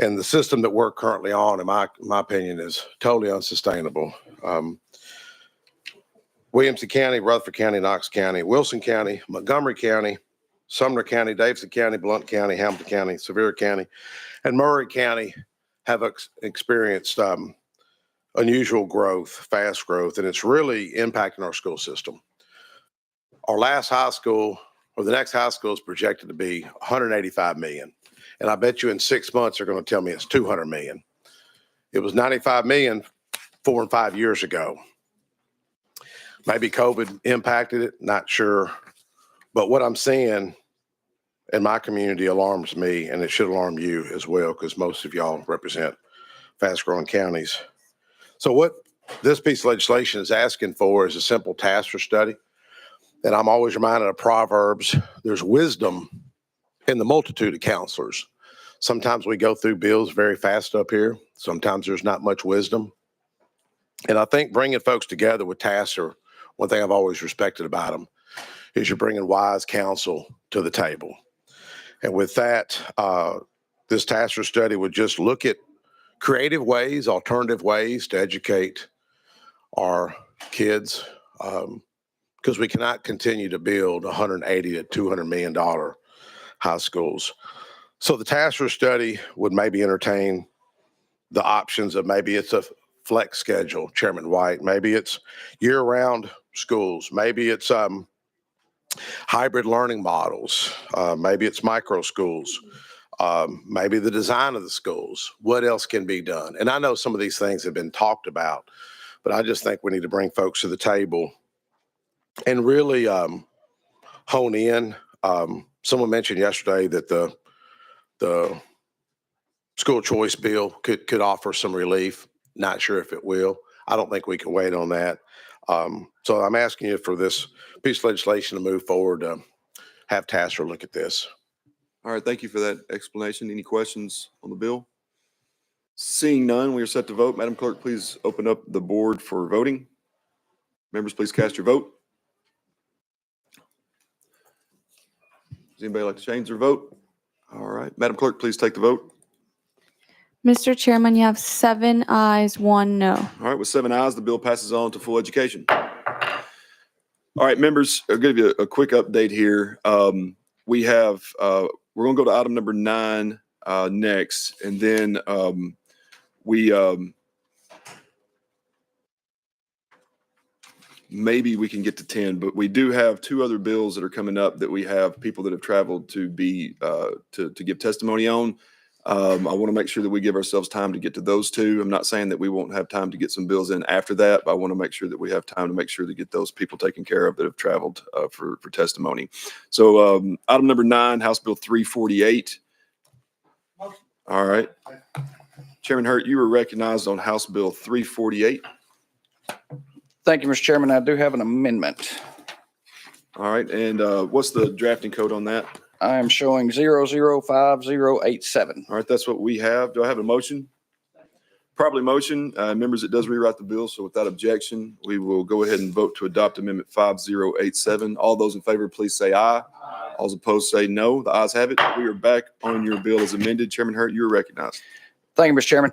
And the system that we're currently on, in my opinion, is totally unsustainable. Williamson County, Rutherford County, Knox County, Wilson County, Montgomery County, Sumner County, Davidson County, Blount County, Hamilton County, Sevier County, and Murray County have experienced unusual growth, fast growth, and it's really impacting our school system. Our last high school, or the next high school, is projected to be 185 million. And I bet you in 6 months, they're going to tell me it's 200 million. It was 95 million 4 and 5 years ago. Maybe COVID impacted it, not sure. But what I'm seeing in my community alarms me, and it should alarm you as well, because most of y'all represent fast growing counties. So what this piece of legislation is asking for is a simple TASER study. And I'm always reminded of Proverbs. There's wisdom in the multitude of counselors. Sometimes we go through bills very fast up here. Sometimes there's not much wisdom. And I think bringing folks together with TASER, one thing I've always respected about them is you're bringing wise counsel to the table. And with that, this TASER study would just look at creative ways, alternative ways to educate our kids, because we cannot continue to build $180 to $200 million high schools. So the TASER study would maybe entertain the options of maybe it's a flex schedule, Chairman White, maybe it's year-round schools, maybe it's hybrid learning models, maybe it's micro schools, maybe the design of the schools. What else can be done? And I know some of these things have been talked about, but I just think we need to bring folks to the table and really hone in. Someone mentioned yesterday that the school choice bill could offer some relief. Not sure if it will. I don't think we can wait on that. So I'm asking you for this piece of legislation to move forward, have TASER look at this. All right, thank you for that explanation. Any questions on the bill? Seeing none, we are set to vote. Madam Clerk, please open up the board for voting. Members, please cast your vote. Does anybody like to change their vote? All right, Madam Clerk, please take the vote. Mr. Chairman, you have 7 ayes, 1 no. All right, with 7 ayes, the bill passes on to full education. All right, members, I'll give you a quick update here. We have, we're going to go to item number 9 next, and then maybe we can get to 10, but we do have 2 other bills that are coming up that we have people that have traveled to be to give testimony on. I want to make sure that we give ourselves time to get to those 2. I'm not saying that we won't have time to get some bills in after that, but I want to make sure that we have time to make sure to get those people taken care of that have traveled for testimony. So item number 9, House Bill 348. All right. Chairman Hurt, you were recognized on House Bill 348. Thank you, Mr. Chairman. I do have an amendment. All right. And what's the drafting code on that? I am showing 005087. All right. That's what we have. Do I have a motion? Properly motion, members, it does rewrite the bill, so without objection, we will go ahead and vote to adopt Amendment 5087. All those in favor, please say aye. All those opposed say no. The ayes have it. We are back on your bill as amended. Chairman Hurt, you are recognized. Thank you, Mr.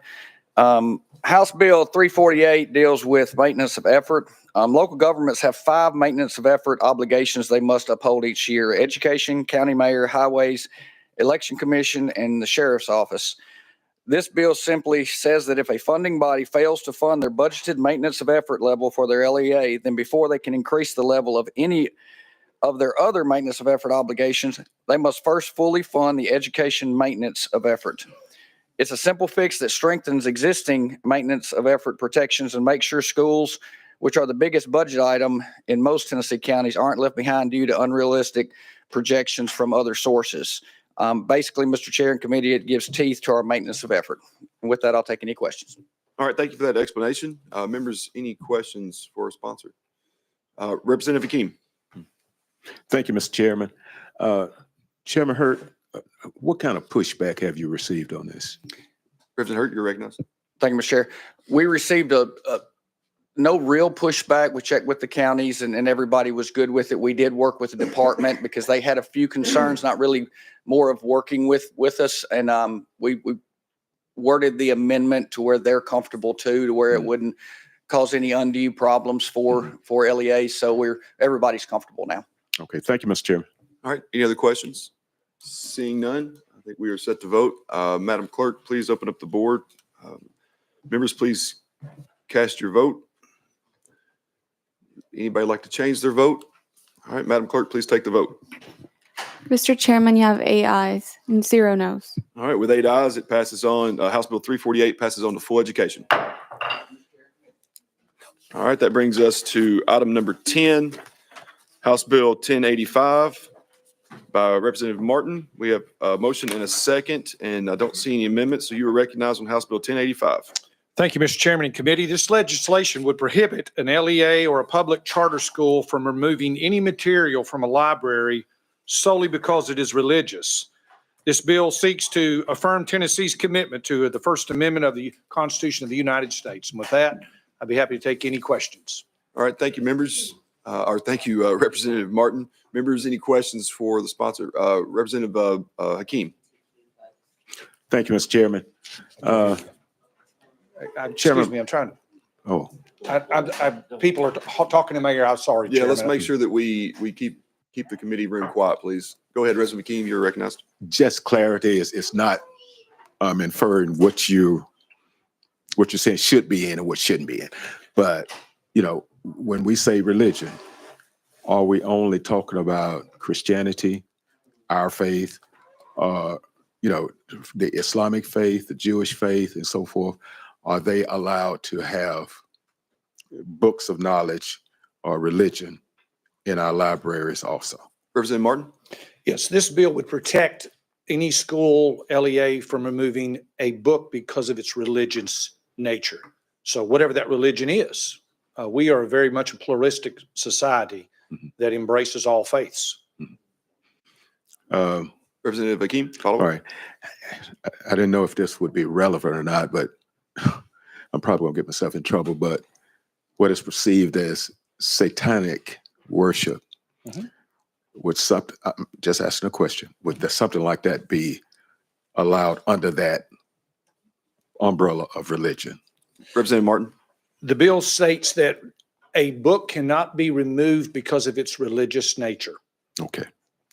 Chairman. House Bill 348 deals with maintenance of effort. Local governments have 5 maintenance of effort obligations they must uphold each year: education, county mayor, highways, election commission, and the sheriff's office. This bill simply says that if a funding body fails to fund their budgeted maintenance of effort level for their LEA, then before they can increase the level of any of their other maintenance of effort obligations, they must first fully fund the education maintenance of effort. It's a simple fix that strengthens existing maintenance of effort protections and makes sure schools, which are the biggest budget item in most Tennessee counties, aren't left behind due to unrealistic projections from other sources. Basically, Mr. Chair and committee, it gives teeth to our maintenance of effort. And with that, I'll take any questions. All right, thank you for that explanation. Members, any questions for a sponsor? Representative Hakeem. Thank you, Mr. Chairman. Chairman Hurt, what kind of pushback have you received on this? Representative Hurt, you're recognized. Thank you, Mr. Chair. We received no real pushback. We checked with the counties and everybody was good with it. We did work with the department because they had a few concerns, not really more of working with us. And we worded the amendment to where they're comfortable to where it wouldn't cause any undue problems for LEA. So everybody's comfortable now. Okay, thank you, Mr. Chairman. All right, any other questions? Seeing none, I think we are set to vote. Madam Clerk, please open up the board. Members, please cast your vote. Anybody like to change their vote? All right, Madam Clerk, please take the vote. Mr. Chairman, you have 8 ayes and 0 noes. All right, with 8 ayes, it passes on. House Bill 348 passes on to full education. All right, that brings us to item number 10, House Bill 1085 by Representative Martin. We have a motion and a second, and I don't see any amendments, so you are recognized on House Bill 1085. Thank you, Mr. Chairman and committee. This legislation would prohibit an LEA or a public charter school from removing any material from a library solely because it is religious. This bill seeks to affirm Tennessee's commitment to the First Amendment of the Constitution of the United States. And with that, I'd be happy to take any questions. All right, thank you, members. Thank you, Representative Martin. Members, any questions for the sponsor? Representative Hakeem. Thank you, Mr. Chairman. Excuse me, I'm trying to. Oh, People are talking to me here. I'm sorry, Yeah, Chairman. let's make sure that we keep the committee room quiet, please. Go ahead, Representative Hakeem, you're recognized. just clarity is it's not inferring what you're saying should be in and what shouldn't be in. But, when we say religion, are we only talking about Christianity, our faith, the Islamic faith, the Jewish faith, and so forth? Are they allowed to have books of knowledge or religion in our libraries also? Representative Martin? Yes, this bill would protect any school LEA from removing a book because of its religious nature. So whatever that religion is, we are very much a pluralistic society that embraces all faiths. Representative Hakeem, follow. All right. I didn't know if this would be relevant or not, but I'm probably going to get myself in trouble. But what is perceived as satanic worship, would something, I'm just asking a question, would something like that be allowed under that umbrella of religion? Representative Martin? The bill states that a book cannot be removed because of its religious nature. Okay.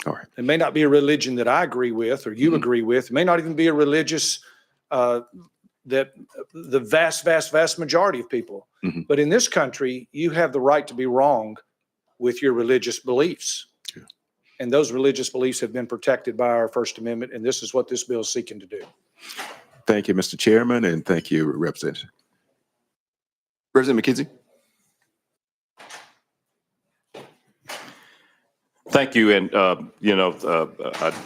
All right. It may not be a religion that I agree with or you agree with. It may not even be a religious that the vast majority of people. But in this country, you have the right to be wrong with your religious beliefs. Yeah. And those religious beliefs have been protected by our First Amendment, and this is what this bill is seeking to do. Thank you, Mr. Chairman, and thank you, Representative. Representative McKenzie? Thank you. And, I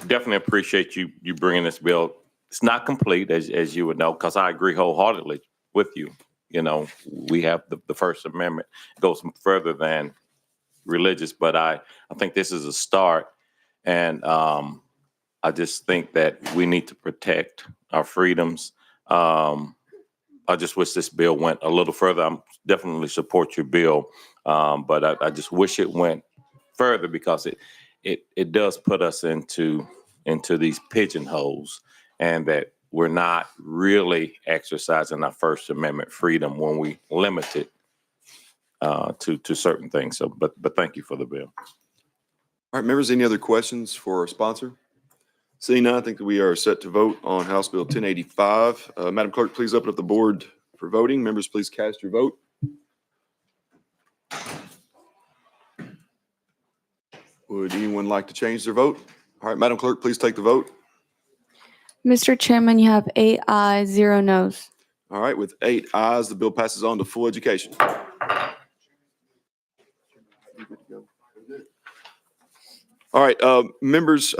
definitely appreciate you bringing this bill. It's not complete, as you would know, because I agree wholeheartedly with you. We have the First Amendment. It goes further than religious, but I think this is a start. And I just think that we need to protect our freedoms. I just wish this bill went a little further. I'm definitely support your bill, but I just wish it went further because it does put us into these pigeonholes, and that we're not really exercising our First Amendment freedom when we limit it to certain things. So, but thank you for the bill. All right, members, any other questions for our sponsor? Seeing none, I think that we are set to vote on House Bill 1085. Madam Clerk, please open up the board for voting. Members, please cast your vote. Would anyone like to change their vote? All right, Madam Clerk, please take the vote. Mr. Chairman, you have 8 ayes, 0 noes. All right, with 8 ayes, the bill passes on to full education. All right, members,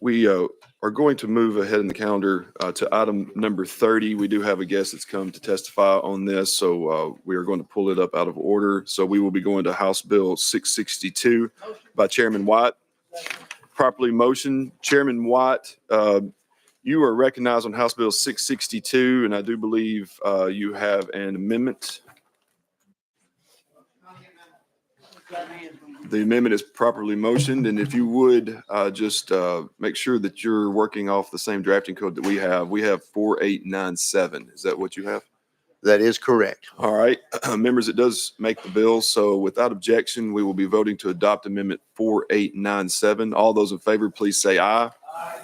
we are going to move ahead in the calendar to item number 30. We do have a guest that's come to testify on this, so we are going to pull it up out of order. So we will be going to House Bill 662 by Chairman White. Properly motioned. Chairman White, you are recognized on House Bill 662, and I do believe you have an amendment. The amendment is properly motioned, and if you would just make sure that you're working off the same drafting code that we have. We have 4897. Is that what you have? That is correct. All right, members, it does make the bill. So without objection, we will be voting to adopt Amendment 4897. All those in favor, please say aye.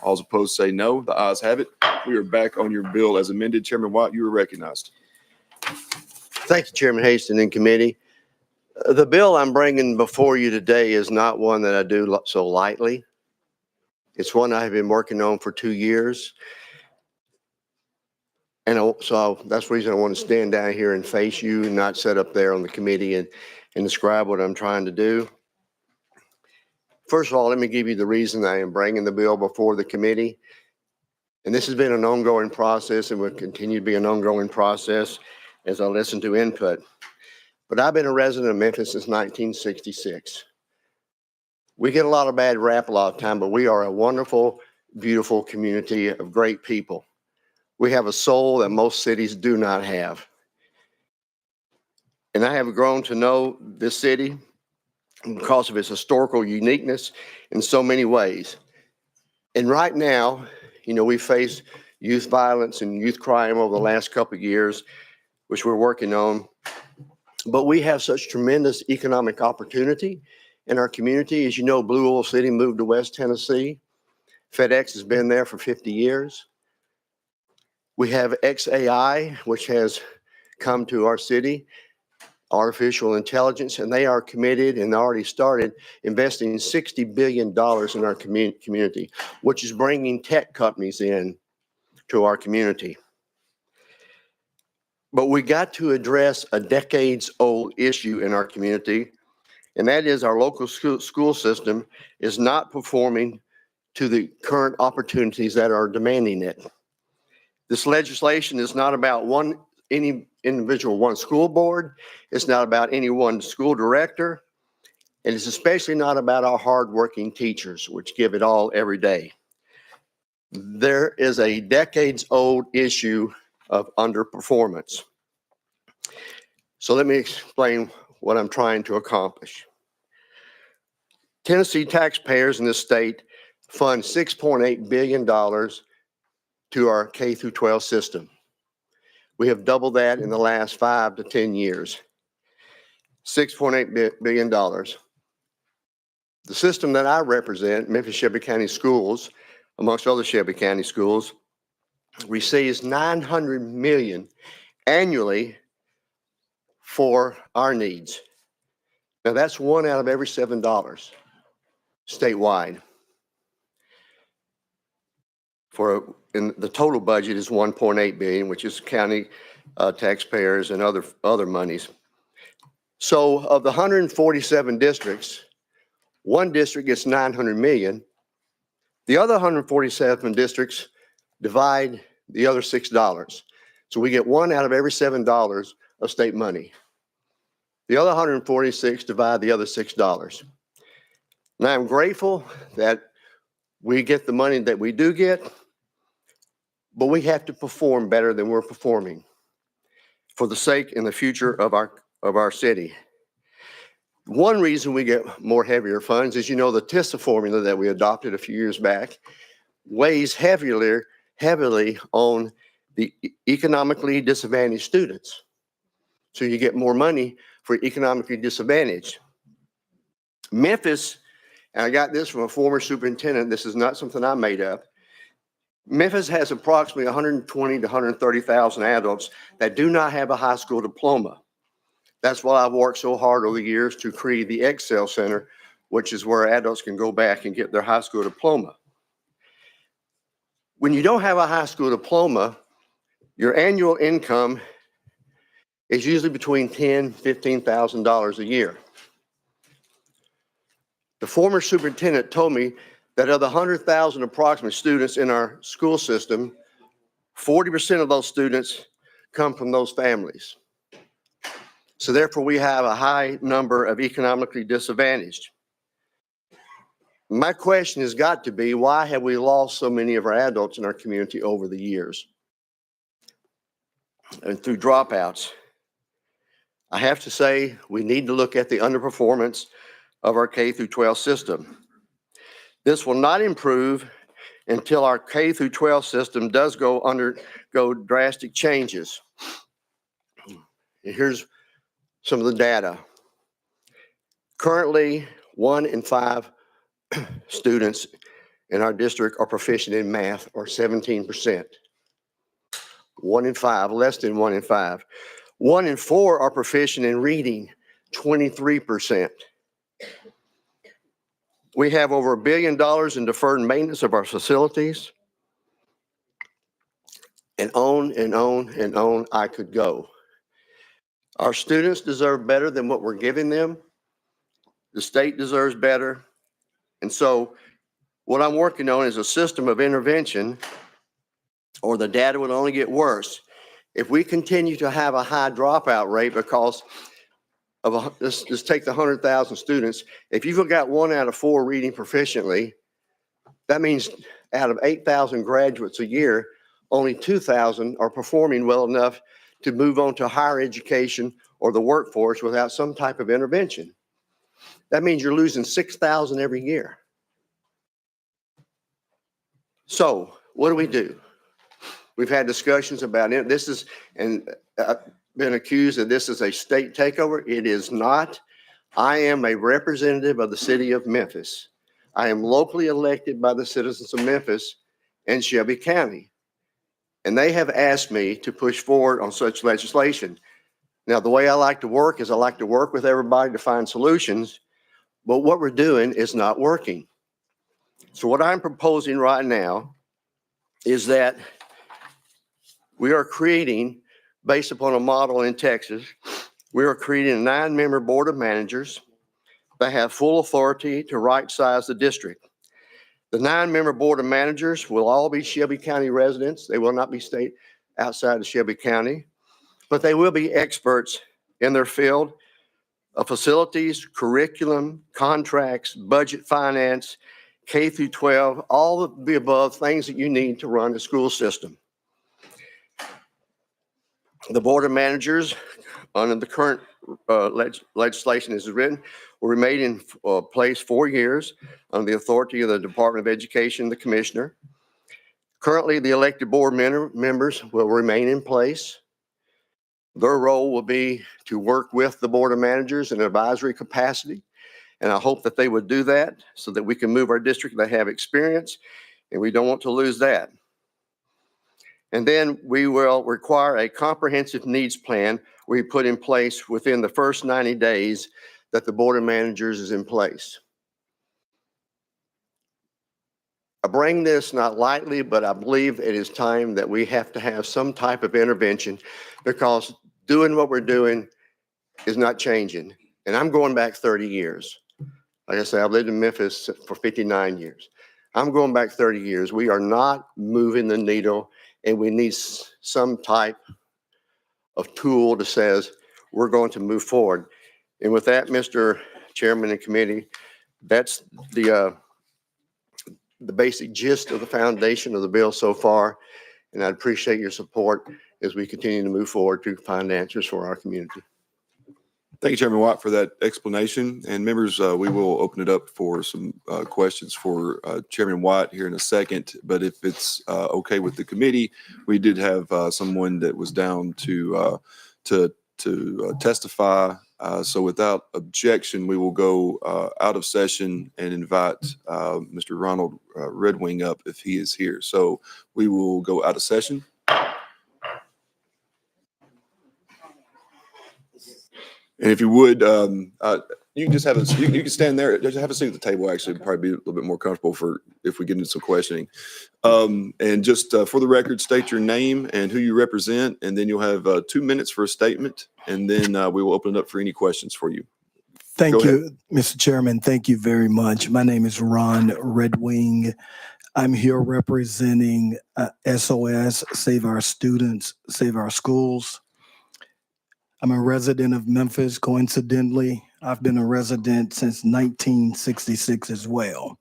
All opposed, say no. The ayes have it. We are back on your bill as amended. Chairman White, you are recognized. Thank you, Chairman Haston and committee. The bill I'm bringing before you today is not one that I do so lightly. It's one I have been working on for 2 years. And so that's the reason I want to stand down here and face you and not sit up there on the committee and describe what I'm trying to do. First of all, let me give you the reason I am bringing the bill before the committee. And this has been an ongoing process and will continue to be an ongoing process as I listen to input. But I've been a resident of Memphis since 1966. We get a lot of bad rap a lot of time, but we are a wonderful, beautiful community of great people. We have a soul that most cities do not have. And I have grown to know this city because of its historical uniqueness in so many ways. And right now, you know, we face youth violence and youth crime over the last couple of years, which we're working on. But we have such tremendous economic opportunity in our community. As you know, Blue Oil City moved to West Tennessee. FedEx has been there for 50 years. We have XAI, which has come to our city, artificial intelligence, and they are committed and already started investing $60 billion in our community, which is bringing tech companies in to our community. But we got to address a decades-old issue in our community, and that is our local school system is not performing to the current opportunities that are demanding it. This legislation is not about any individual one school board. It's not about any one school director. And it's especially not about our hardworking teachers, which give it all every day. There is a decades-old issue of underperformance. So let me explain what I'm trying to accomplish. Tennessee taxpayers in this state fund $6.8 billion to our K-12 system. We have doubled that in the last 5 to 10 years. $6.8 billion. The system that I represent, Memphis Shelby County Schools, amongst other Shelby County schools, receives $900 million annually for our needs. Now that's 1 out of every $7 statewide. In the total budget is $1.8 billion, which is county taxpayers and other monies. So of the 147 districts, one district gets $900 million. The other 147 districts divide the other $6. So we get 1 out of every $7 of state money. The other 146 divide the other $6. And I'm grateful that we get the money that we do get, but we have to perform better than we're performing. for the sake and the future of our city. One reason we get more heavier funds is, the TISA formula that we adopted a few years back weighs heavily on the economically disadvantaged students. So you get more money for economically disadvantaged. Memphis, and I got this from a former superintendent, this is not something I made up. Memphis has approximately 120 to 130,000 adults that do not have a high school diploma. That's why I've worked so hard over the years to create the Excel Center, which is where adults can go back and get their high school diploma. When you don't have a high school diploma, your annual income is usually between $10,000 and $15,000 a year. The former superintendent told me that of the 100,000 approximate students in our school system, 40% of those students come from those families. So therefore, we have a high number of economically disadvantaged. My question has got to be, why have we lost so many of our adults in our community over the years and through dropouts? I have to say, we need to look at the underperformance of our K-12 system. This will not improve until our K-12 system does undergo drastic changes. And here's some of the data. Currently, 1 in 5 students in our district are proficient in math, or 17%. 1 in 5, less than 1 in 5. 1 in 4 are proficient in reading, 23%. We have over $1 billion in deferred maintenance of our facilities. And on and on and on I could go. Our students deserve better than what we're giving them. The state deserves better. And so what I'm working on is a system of intervention, or the data will only get worse. If we continue to have a high dropout rate because of, let's take the 100,000 students, if you've got 1 out of 4 reading proficiently, that means out of 8,000 graduates a year, only 2,000 are performing well enough to move on to higher education or the workforce without some type of intervention. That means you're losing 6,000 every year. So what do? We've had discussions about it. This is, and I've been accused that this is a state takeover. It is not. I am a representative of the city of Memphis. I am locally elected by the citizens of Memphis and Shelby County. And they have asked me to push forward on such legislation. Now, the way I like to work is I like to work with everybody to find solutions, but what we're doing is not working. So what I'm proposing right now is that we are creating, based upon a model in Texas, we are creating a 9-member board of managers that have full authority to right-size the district. The 9-member board of managers will all be Shelby County residents. They will not be state outside of Shelby County, but they will be experts in their field of facilities, curriculum, contracts, budget finance, K-12, all of the above things that you need to run a school system. The board of managers, under the current legislation as written, will remain in place 4 years under the authority of the Department of Education, the commissioner. Currently, the elected board members will remain in place. Their role will be to work with the board of managers in an advisory capacity. And I hope that they would do that so that we can move our district. They have experience, and we don't want to lose that. And then we will require a comprehensive needs plan we put in place within the first 90 days that the board of managers is in place. I bring this not lightly, but I believe it is time that we have to have some type of intervention, because doing what we're doing is not changing. And I'm going back 30 years. Like I said, I've lived in Memphis for 59 years. I'm going back 30 years. We are not moving the needle, and we need some type of tool that says we're going to move forward. And with that, Mr. Chairman and committee, that's the basic gist of the foundation of the bill so far. And I'd appreciate your support as we continue to move forward to find answers for our community. Thank you, Chairman Watt, for that explanation. And members, we will open it up for some questions for Chairman Watt here in a second. But if it's okay with the committee, we did have someone that was down to testify. So without objection, we will go out of session and invite Mr. Ronald Red Wing up if he is here. So we will go out of session. And if you would, you can just have you can stand there. Just have a seat at the table. Actually, it'd probably be a little bit more comfortable for if we get into some questioning. And just for the record, state your name and who you represent, and then you'll have 2 minutes for a statement, and then we will open it up for any questions for you. Thank you, Mr. Chairman. Thank you very much. My name is Ron Red Wing. I'm here representing SOS, Save Our Students, Save Our Schools. I'm a resident of Memphis. Coincidentally, I've been a resident since 1966 as well.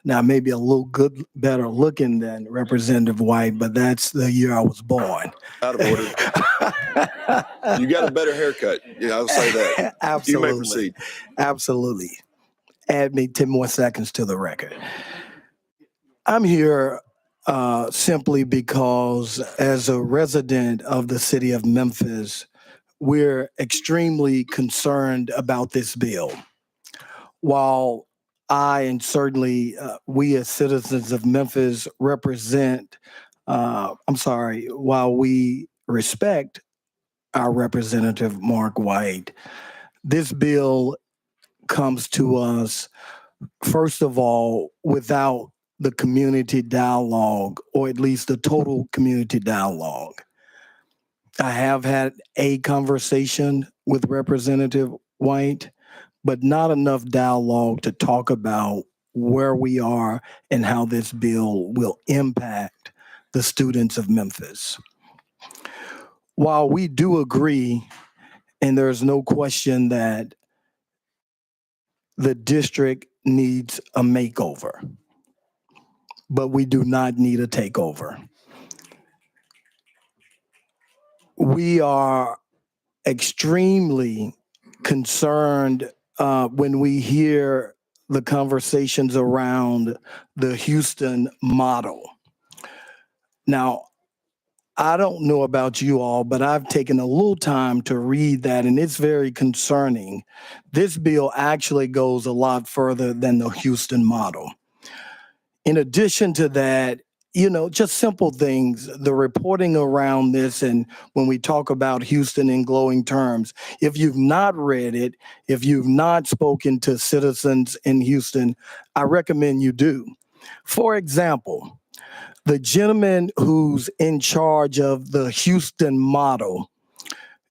Now, maybe a little better looking than Representative White, but that's the year I was born. Out of order. You got a better haircut. Yeah, I'll say that. Absolutely. You may proceed. Absolutely. Add me 10 more seconds to the record. I'm here simply because as a resident of the city of Memphis, we're extremely concerned about this bill. While I and certainly we as citizens of Memphis while we respect our Representative Mark White, this bill comes to us, first of all, without the community dialogue, or at least the total community dialogue. I have had a conversation with Representative White, but not enough dialogue to talk about where we are and how this bill will impact the students of Memphis. While we do agree, and there's no question that the district needs a makeover, but we do not need a takeover. We are extremely concerned when we hear the conversations around the Houston model. Now, I don't know about you all, but I've taken a little time to read that, and it's very concerning. This bill actually goes a lot further than the Houston model. In addition to that, just simple things, the reporting around this, and when we talk about Houston in glowing terms, if you've not read it, if you've not spoken to citizens in Houston, I recommend you do. For example, the gentleman who's in charge of the Houston model,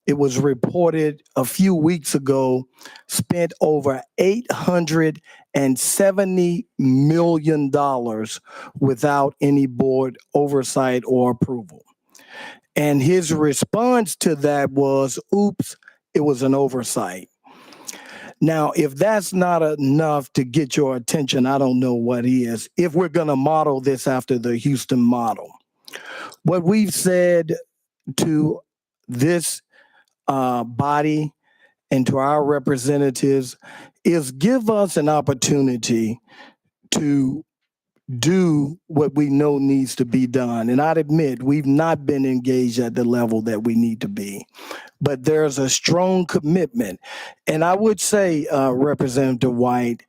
it was reported a few weeks ago, spent over $870 million without any board oversight or approval. And his response to that was, oops, it was an oversight. Now, if that's not enough to get your attention, I don't know what is, if we're going to model this after the Houston model. What we've said to this body and to our representatives is give us an opportunity to do what we know needs to be done. And I'd admit we've not been engaged at the level that we need to be, but there's a strong commitment. And I would say, Representative White,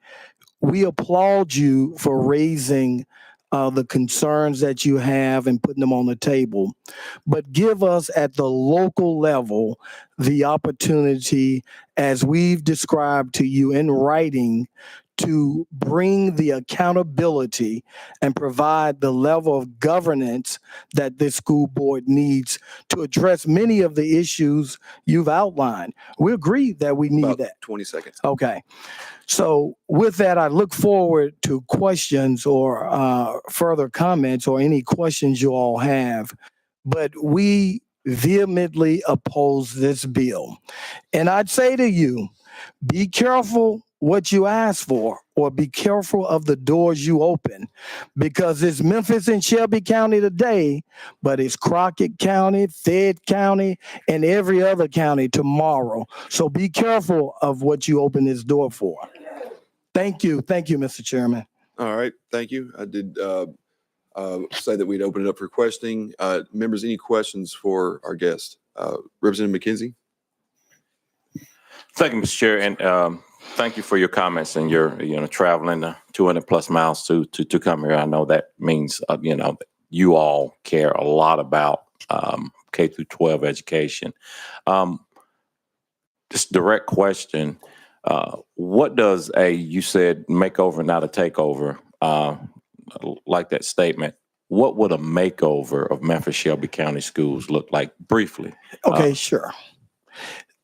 we applaud you for raising the concerns that you have and putting them on the table, but give us at the local level the opportunity, as we've described to you in writing, to bring the accountability and provide the level of governance that this school board needs to address many of the issues you've outlined. We agree that we need About that. 20 seconds. Okay. So with that, I look forward to questions or further comments or any questions you all have. But we vehemently oppose this bill. And I'd say to you, be careful what you ask for, or be careful of the doors you open, because it's Memphis and Shelby County today, but it's Crockett County, Fayette County, and every other county tomorrow. So be careful of what you open this door for. Thank you. Thank you, Mr. Chairman. All right, thank you. I did say that we'd open it up for questioning. Members, any questions for our guest? Representative McKenzie? Thank you, Mr. Chair, and thank you for your comments and your, traveling 200 plus miles to come here. I know that means, you all care a lot about K through 12 education. Just direct question. What does you said makeover, not a takeover, like that statement. What would a makeover of Memphis Shelby County schools look like briefly? Okay, sure.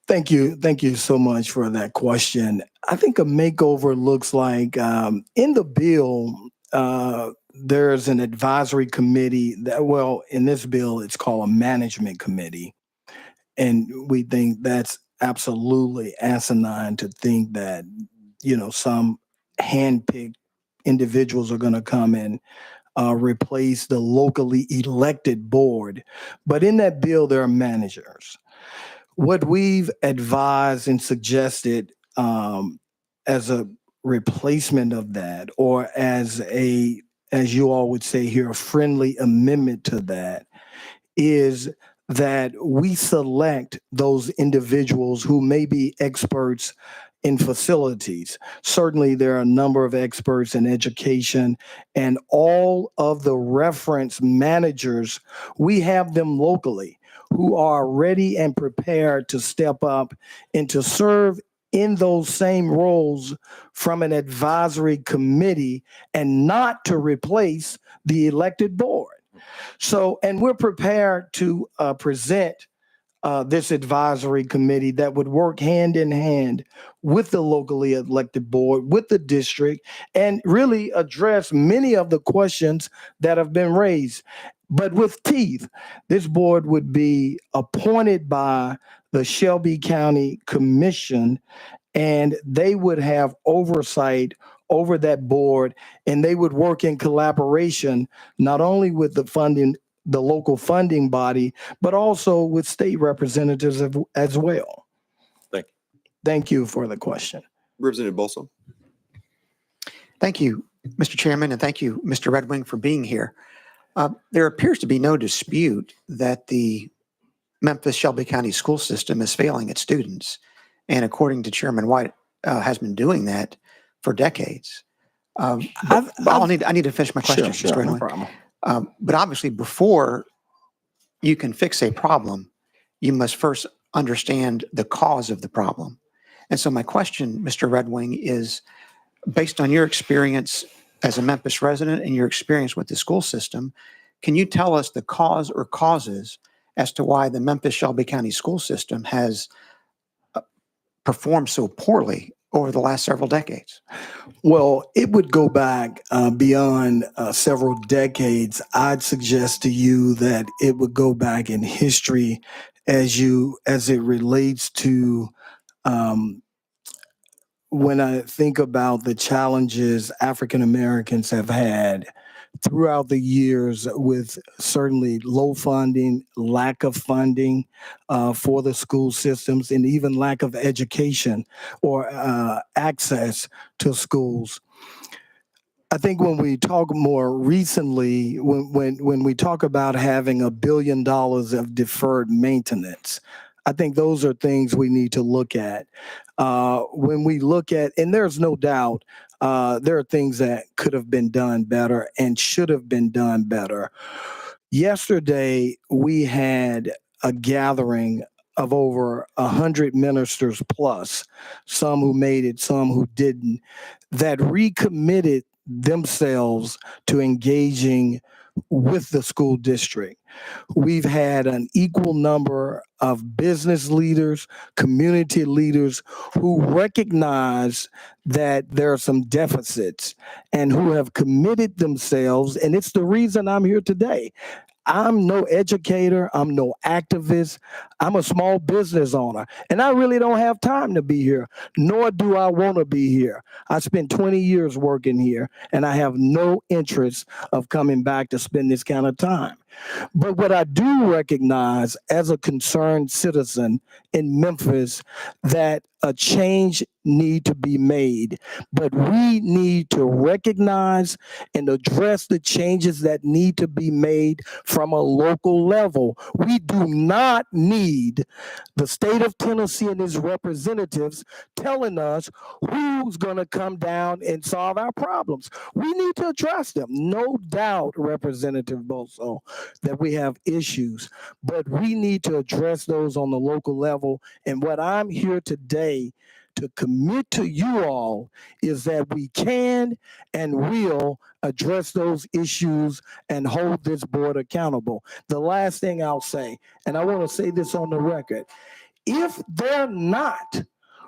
Thank you. Thank you so much for that question. I think a makeover looks like in the bill, there's an advisory committee that, well, in this bill, it's called a management committee. And we think that's absolutely asinine to think that, some handpicked individuals are going to come and replace the locally elected board. But in that bill, there are managers. What we've advised and suggested as a replacement of that, or as you all would say here, a friendly amendment to that, is that we select those individuals who may be experts in facilities. Certainly, there are a number of experts in education, and all of the reference managers, we have them locally who are ready and prepared to step up and to serve in those same roles from an advisory committee and not to replace the elected board. So, and we're prepared to present this advisory committee that would work hand in hand with the locally elected board, with the district, and really address many of the questions that have been raised. But with teeth, this board would be appointed by the Shelby County Commission, and they would have oversight over that board, and they would work in collaboration, not only with the local funding body, but also with state representatives as well. Thank you. Thank you for the question. Representative Bolson? Thank you, Mr. Chairman, and thank you, Mr. Red Wing, for being here. There appears to be no dispute that the Memphis Shelby County school system is failing its students. And according to Chairman White, has been doing that for decades. I need to finish my question, Sure, Mr. Red no Wing. problem. But obviously, before you can fix a problem, you must first understand the cause of the problem. And so my question, Mr. Red Wing, is based on your experience as a Memphis resident and your experience with the school system, can you tell us the cause or causes as to why the Memphis Shelby County school system has performed so poorly over the last several decades? Well, it would go back beyond several decades. I'd suggest to you that it would go back in history as it relates to when I think about the challenges African Americans have had throughout the years with certainly low funding, lack of funding for the school systems, and even lack of education or access to schools. I think when we talk more recently, when we talk about having $1 billion of deferred maintenance, I think those are things we need to look at. When we look at, and there's no doubt, there are things that could have been done better and should have been done better. Yesterday, we had a gathering of over 100 ministers plus, some who made it, some who didn't, that recommitted themselves to engaging with the school district. We've had an equal number of business leaders, community leaders who recognize that there are some deficits and who have committed themselves. And it's the reason I'm here today. I'm no educator. I'm no activist. I'm a small business owner, and I really don't have time to be here, nor do I want to be here. I spent 20 years working here, and I have no interest of coming back to spend this kind of time. But what I do recognize as a concerned citizen in Memphis, that a change need to be made, but we need to recognize and address the changes that need to be made from a local level. We do not need the state of Tennessee and its representatives telling us who's going to come down and solve our problems. We need to address them. No doubt, Representative Boso, that we have issues, but we need to address those on the local level. And what I'm here today to commit to you all is that we can and will address those issues and hold this board accountable. The last thing I'll say, and I want to say this on the record, if they're not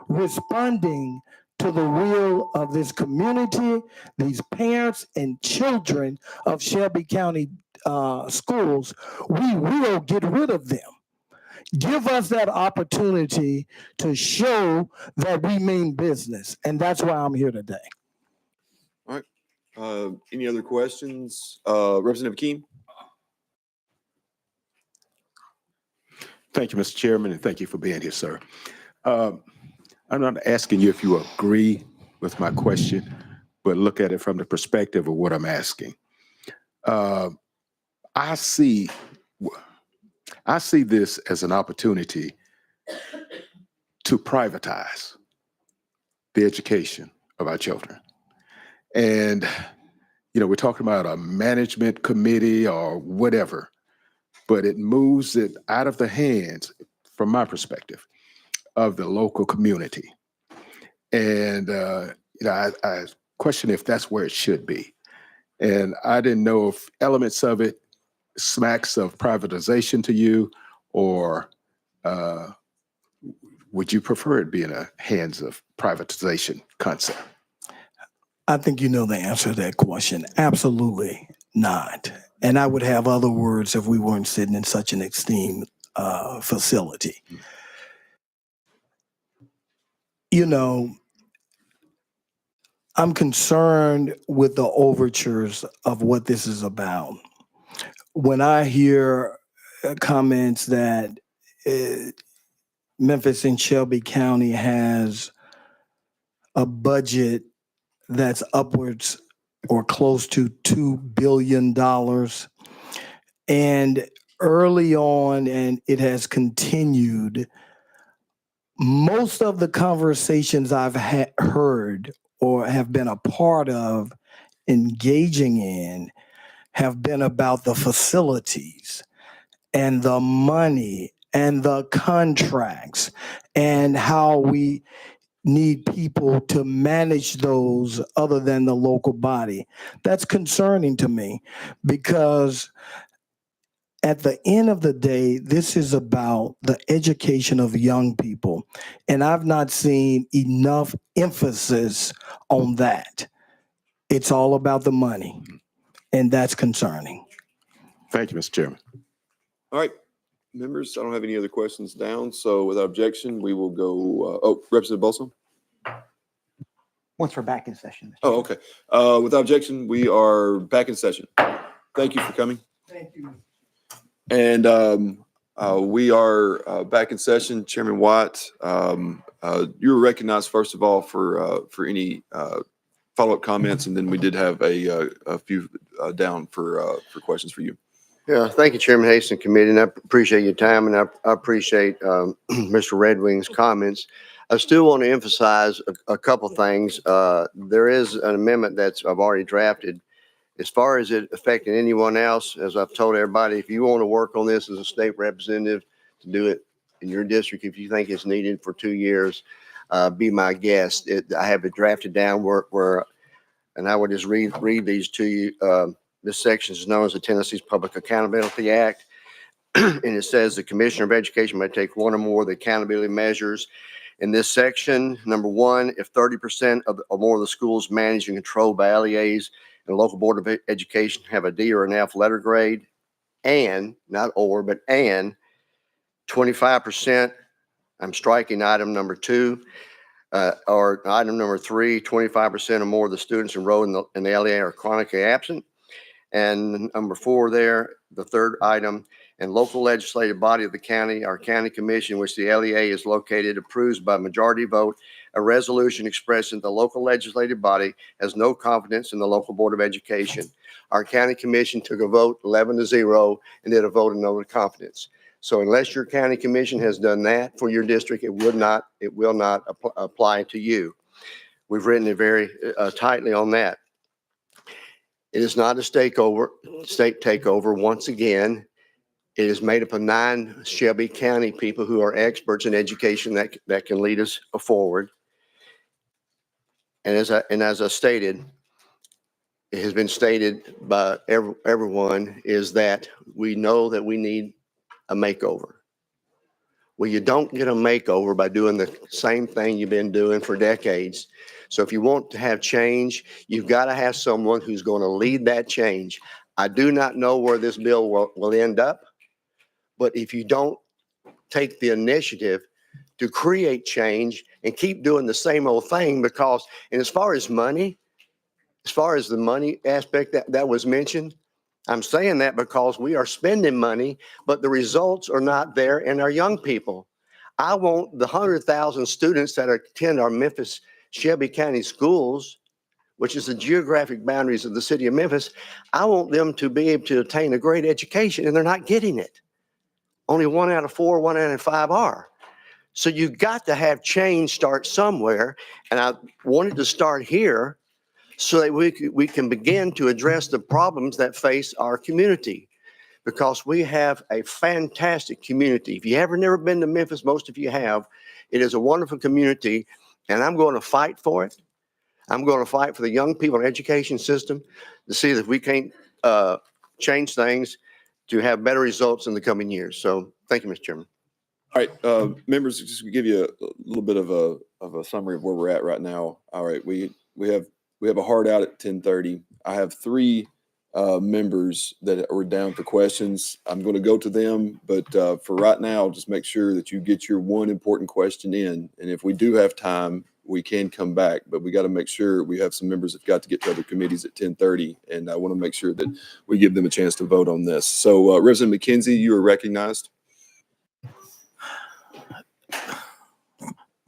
responding to the will of this community, these parents and children of Shelby County schools, we will get rid of them. Give us that opportunity to show that we mean business. And that's why I'm here today. All right. Any other questions? Representative Keene? Thank you, Mr. Chairman, and thank you for being here, sir. I'm not asking you if you agree with my question, but look at it from the perspective of what I'm asking. I see this as an opportunity to privatize the education of our children. And, you know, we're talking about a management committee or whatever, but it moves it out of the hands, from my perspective, of the local community. And, you know, I question if that's where it should be. And I didn't know if elements of it smacks of privatization to you, or would you prefer it be in the hands of privatization concept? I think you know the answer to that question. Absolutely not. And I would have other words if we weren't sitting in such an esteemed facility. You know, I'm concerned with the overtures of what this is about. When I hear comments that Memphis and Shelby County has a budget that's upwards or close to $2 billion. And early on, and it has continued, most of the conversations I've heard or have been a part of engaging in have been about the facilities and the money and the contracts and how we need people to manage those other than the local body. That's concerning to me, because at the end of the day, this is about the education of young people. And I've not seen enough emphasis on that. It's all about the money, and that's concerning. Thank you, Mr. Chairman. All right, members, I don't have any other questions down. So without objection, we will go, Representative Bolson? Once we're back in session. Oh, okay. Without objection, we are back in session. Thank you for coming. Thank you. And we are back in session. Chairman White, you were recognized first of all for any follow-up comments, and then we did have a few down for questions for you. Yeah, thank you, Chairman Hayes and committee, and I appreciate your time, and I appreciate Mr. Red Wing's comments. I still want to emphasize a couple things. There is an amendment that's I've already drafted. As far as it affecting anyone else, as I've told everybody, if you want to work on this as a state representative to do it in your district, if you think it's needed for 2 years, be my guest. I have it drafted down where and I would just read these to you. This section is known as the Tennessee's Public Accountability Act. And it says the Commissioner of Education may take one or more of the accountability measures. In this section, number one, if 30% or more of the schools managed and controlled by LEAs and the local board of education have a D or an F letter grade, and, not or, but and 25%, I'm striking item number 2, or item number 3, 25% or more of the students enrolled in the LEA are chronically absent. And number 4 there, the third item, and local legislative body of the county, our county commission, which the LEA is located, approves by majority vote a resolution expressing the local legislative body has no confidence in the local board of education. Our county commission took a vote 11-0 and did a vote of no confidence. So unless your county commission has done that for your district, it will not apply to you. We've written it very tightly on that. It is not a state takeover. Once again, it is made up of 9 Shelby County people who are experts in education that can lead us forward. And as I stated, it has been stated by everyone is that we know that we need a makeover. Well, you don't get a makeover by doing the same thing you've been doing for decades. So if you want to have change, you've got to have someone who's going to lead that change. I do not know where this bill will end up, but if you don't take the initiative to create change and keep doing the same old thing, because, and as far as money, as far as the money aspect that was mentioned, I'm saying that because we are spending money, but the results are not there in our young people. I want the 100,000 students that attend our Memphis Shelby County schools, which is the geographic boundaries of the city of Memphis. I want them to be able to attain a great education, and they're not getting it. Only 1 out of 4, 1 out of 5 are. So you got to have change start somewhere. And I wanted to start here so that we can begin to address the problems that face our community, because we have a fantastic community. If you have never been to Memphis, most of you have. It is a wonderful community, and I'm going to fight for it. I'm going to fight for the young people in the education system to see if we can't change things to have better results in the coming years. So thank you, Mr. Chairman. All right, members, just to give you a little bit of a summary of where we're at right now. All right, we have a hard out at 10:30. I have 3 members that are down for questions. I'm going to go to them, but for right now, just make sure that you get your one important question in. And if we do have time, we can come back, but we got to make sure we have some members that got to get to other committees at 10:30. And I want to make sure that we give them a chance to vote on this. So Representative McKenzie, you are recognized.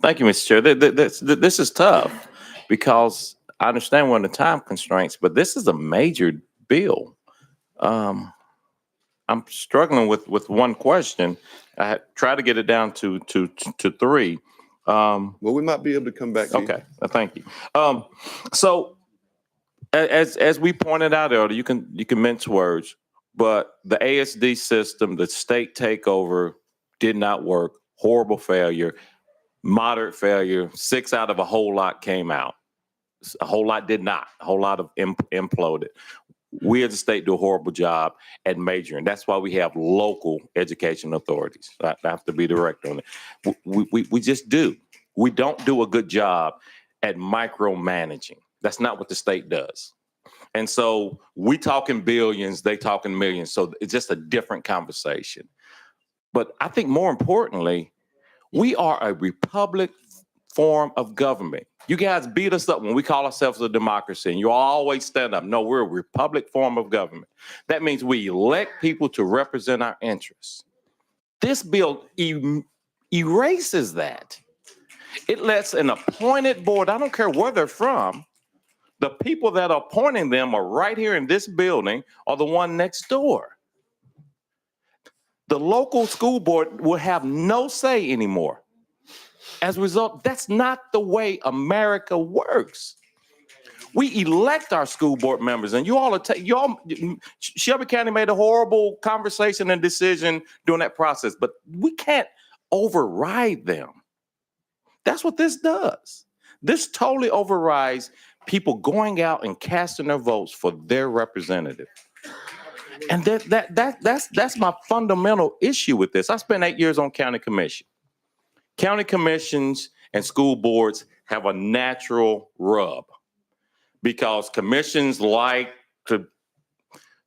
Thank you, Mr. Chair. This is tough because I understand we're under time constraints, but this is a major bill. I'm struggling with one question. I try to get it down to 3. Well, we might be able to come back to okay, thank you. So as we pointed out earlier, you can mince words, but the ASD system, the state takeover did not work. Horrible failure. Moderate failure. 6 out of a whole lot came out. A whole lot did not. A whole lot of imploded. We as a state do a horrible job at measuring. That's why we have local education authorities. I have to be direct on it. We just do. We don't do a good job at micromanaging. That's not what the state does. And so we talking billions, they talking millions. So it's just a different conversation. But I think more importantly, we are a republic form of government. You guys beat us up when we call ourselves a democracy, and you always stand up. No, we're a republic form of government. That means we elect people to represent our interests. This bill erases that. It lets an appointed board, I don't care where they're from, the people that are appointing them are right here in this building or the one next door. The local school board will have no say anymore. As a result, that's not the way America works. We elect our school board members, and Shelby County made a horrible conversation and decision during that process, but we can't override them. That's what this does. This totally overrides people going out and casting their votes for their representative. And that's my fundamental issue with this. I spent 8 years on county commission. County commissions and school boards have a natural rub because commissions like to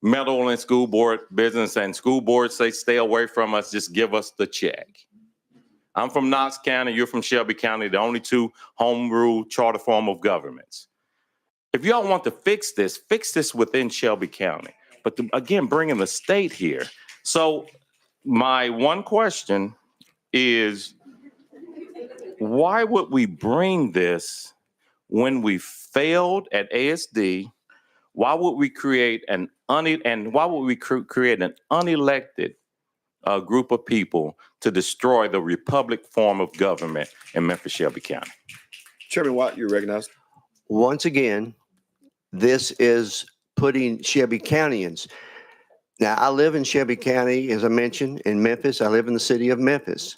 meddle in school board business and school boards say, stay away from us, just give us the check. I'm from Knox County, you're from Shelby County, the only two home rule charter form of governments. If y'all want to fix this within Shelby County. But again, bringing the state here. So my one question is, why would we bring this when we failed at ASD? Why would we create an unelected group of people to destroy the republic form of government in Memphis, Shelby County? Chairman Watt, you're recognized. Once again, this is putting Shelby Countyans. Now, I live in Shelby County, as I mentioned, in Memphis. I live in the city of Memphis.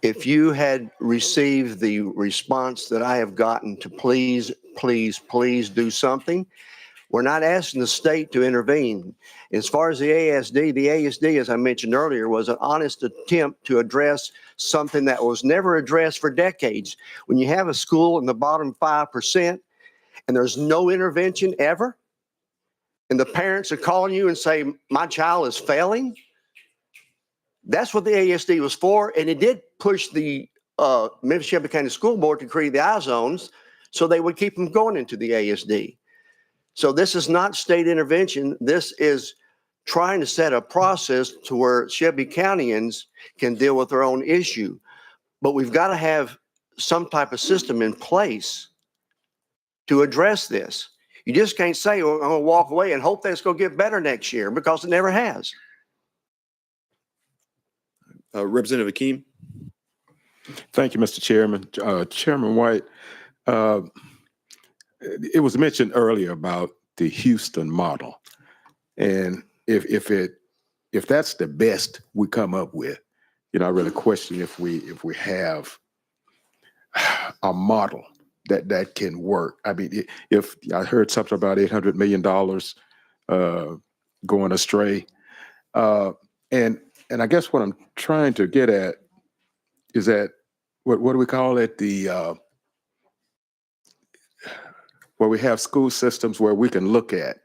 If you had received the response that I have gotten to please, please, please do something, we're not asking the state to intervene. As far as the ASD, as I mentioned earlier, was an honest attempt to address something that was never addressed for decades. When you have a school in the bottom 5% and there's no intervention ever, and the parents are calling you and say, my child is failing, that's what the ASD was for. And it did push the Memphis Shelby County School Board to create the I-zones so they would keep them going into the ASD. So this is not state intervention. This is trying to set a process to where Shelby Countyans can deal with their own issue. But we've got to have some type of system in place to address this. You just can't say, well, I'm going to walk away and hope that it's going to get better next year, because it never has. Representative Akeem. Thank you, Mr. Chairman. Chairman White, it was mentioned earlier about the Houston model. And if that's the best we come up with, I really question if we have a model that can work. I mean, if I heard something about $800 million going astray, and I guess what I'm trying to get at is that what do we call it? Where we have school systems where we can look at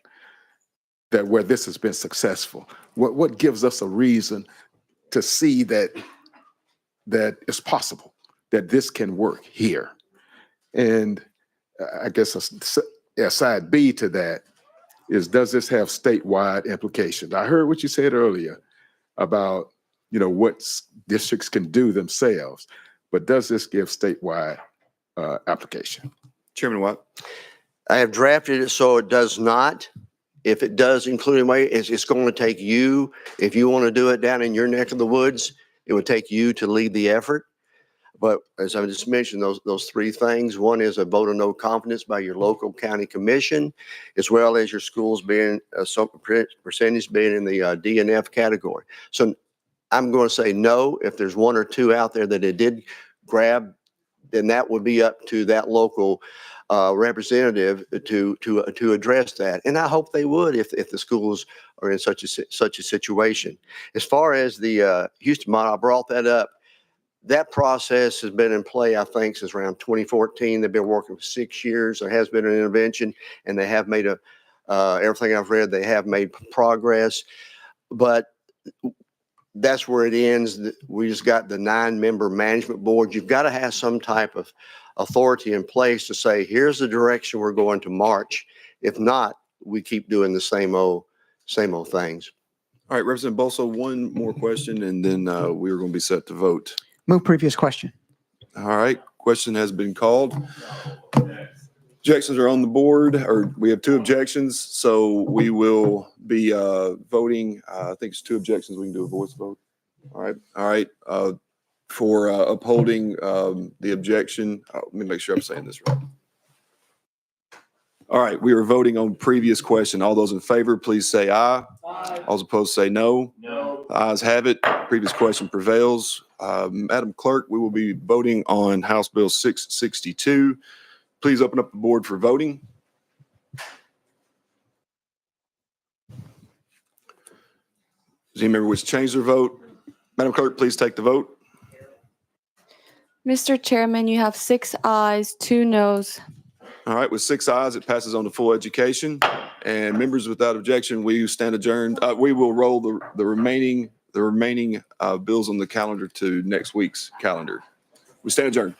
that where this has been successful. What gives us a reason to see that it's possible that this can work here? And I guess a side B to that is, does this have statewide implications? I heard what you said earlier about, what districts can do themselves, but does this give statewide application? Chairman Watt. I have drafted it so it does not. If it does include it's going to take you, if you want to do it down in your neck of the woods, it would take you to lead the effort. But as I just mentioned, those three things. One is a vote of no confidence by your local county commission, as well as your schools being some percentage being in the D and F category. So I'm going to say no. If there's one or two out there that it did grab, then that would be up to that local representative to address that. And I hope they would if the schools are in such a situation. As far as the Houston model, I brought that up. That process has been in play, I think, since around 2014. They've been working for 6 years. There has been an intervention, and they have made everything I've read, they have made progress. But that's where it ends. We just got the 9-member management board. You've got to have some type of authority in place to say, here's the direction we're going to march. If not, we keep doing the same old things. All right, Representative Boso, one more question, and then we are going to be set to vote. Move previous question. All right, question has been called. Objections are on the board, or we have 2 objections, so we will be voting. I think it's 2 objections. We can do a voice vote. All right. For upholding the objection, let me make sure I'm saying this right. All right, we are voting on previous question. All those in favor, please say aye. Aye. All those opposed say no. No. The ayes have it. Previous question prevails. Madam Clerk, we will be voting on House Bill 662. Please open up the board for voting. Does any member wish to change their vote? Madam Clerk, please take the vote. Mr. Chairman, you have 6 ayes, 2 noes. All right, with 6 ayes, it passes on to full education. And members, without objection, we stand adjourned. We will roll the remaining bills on the calendar to next week's calendar. We stand adjourned.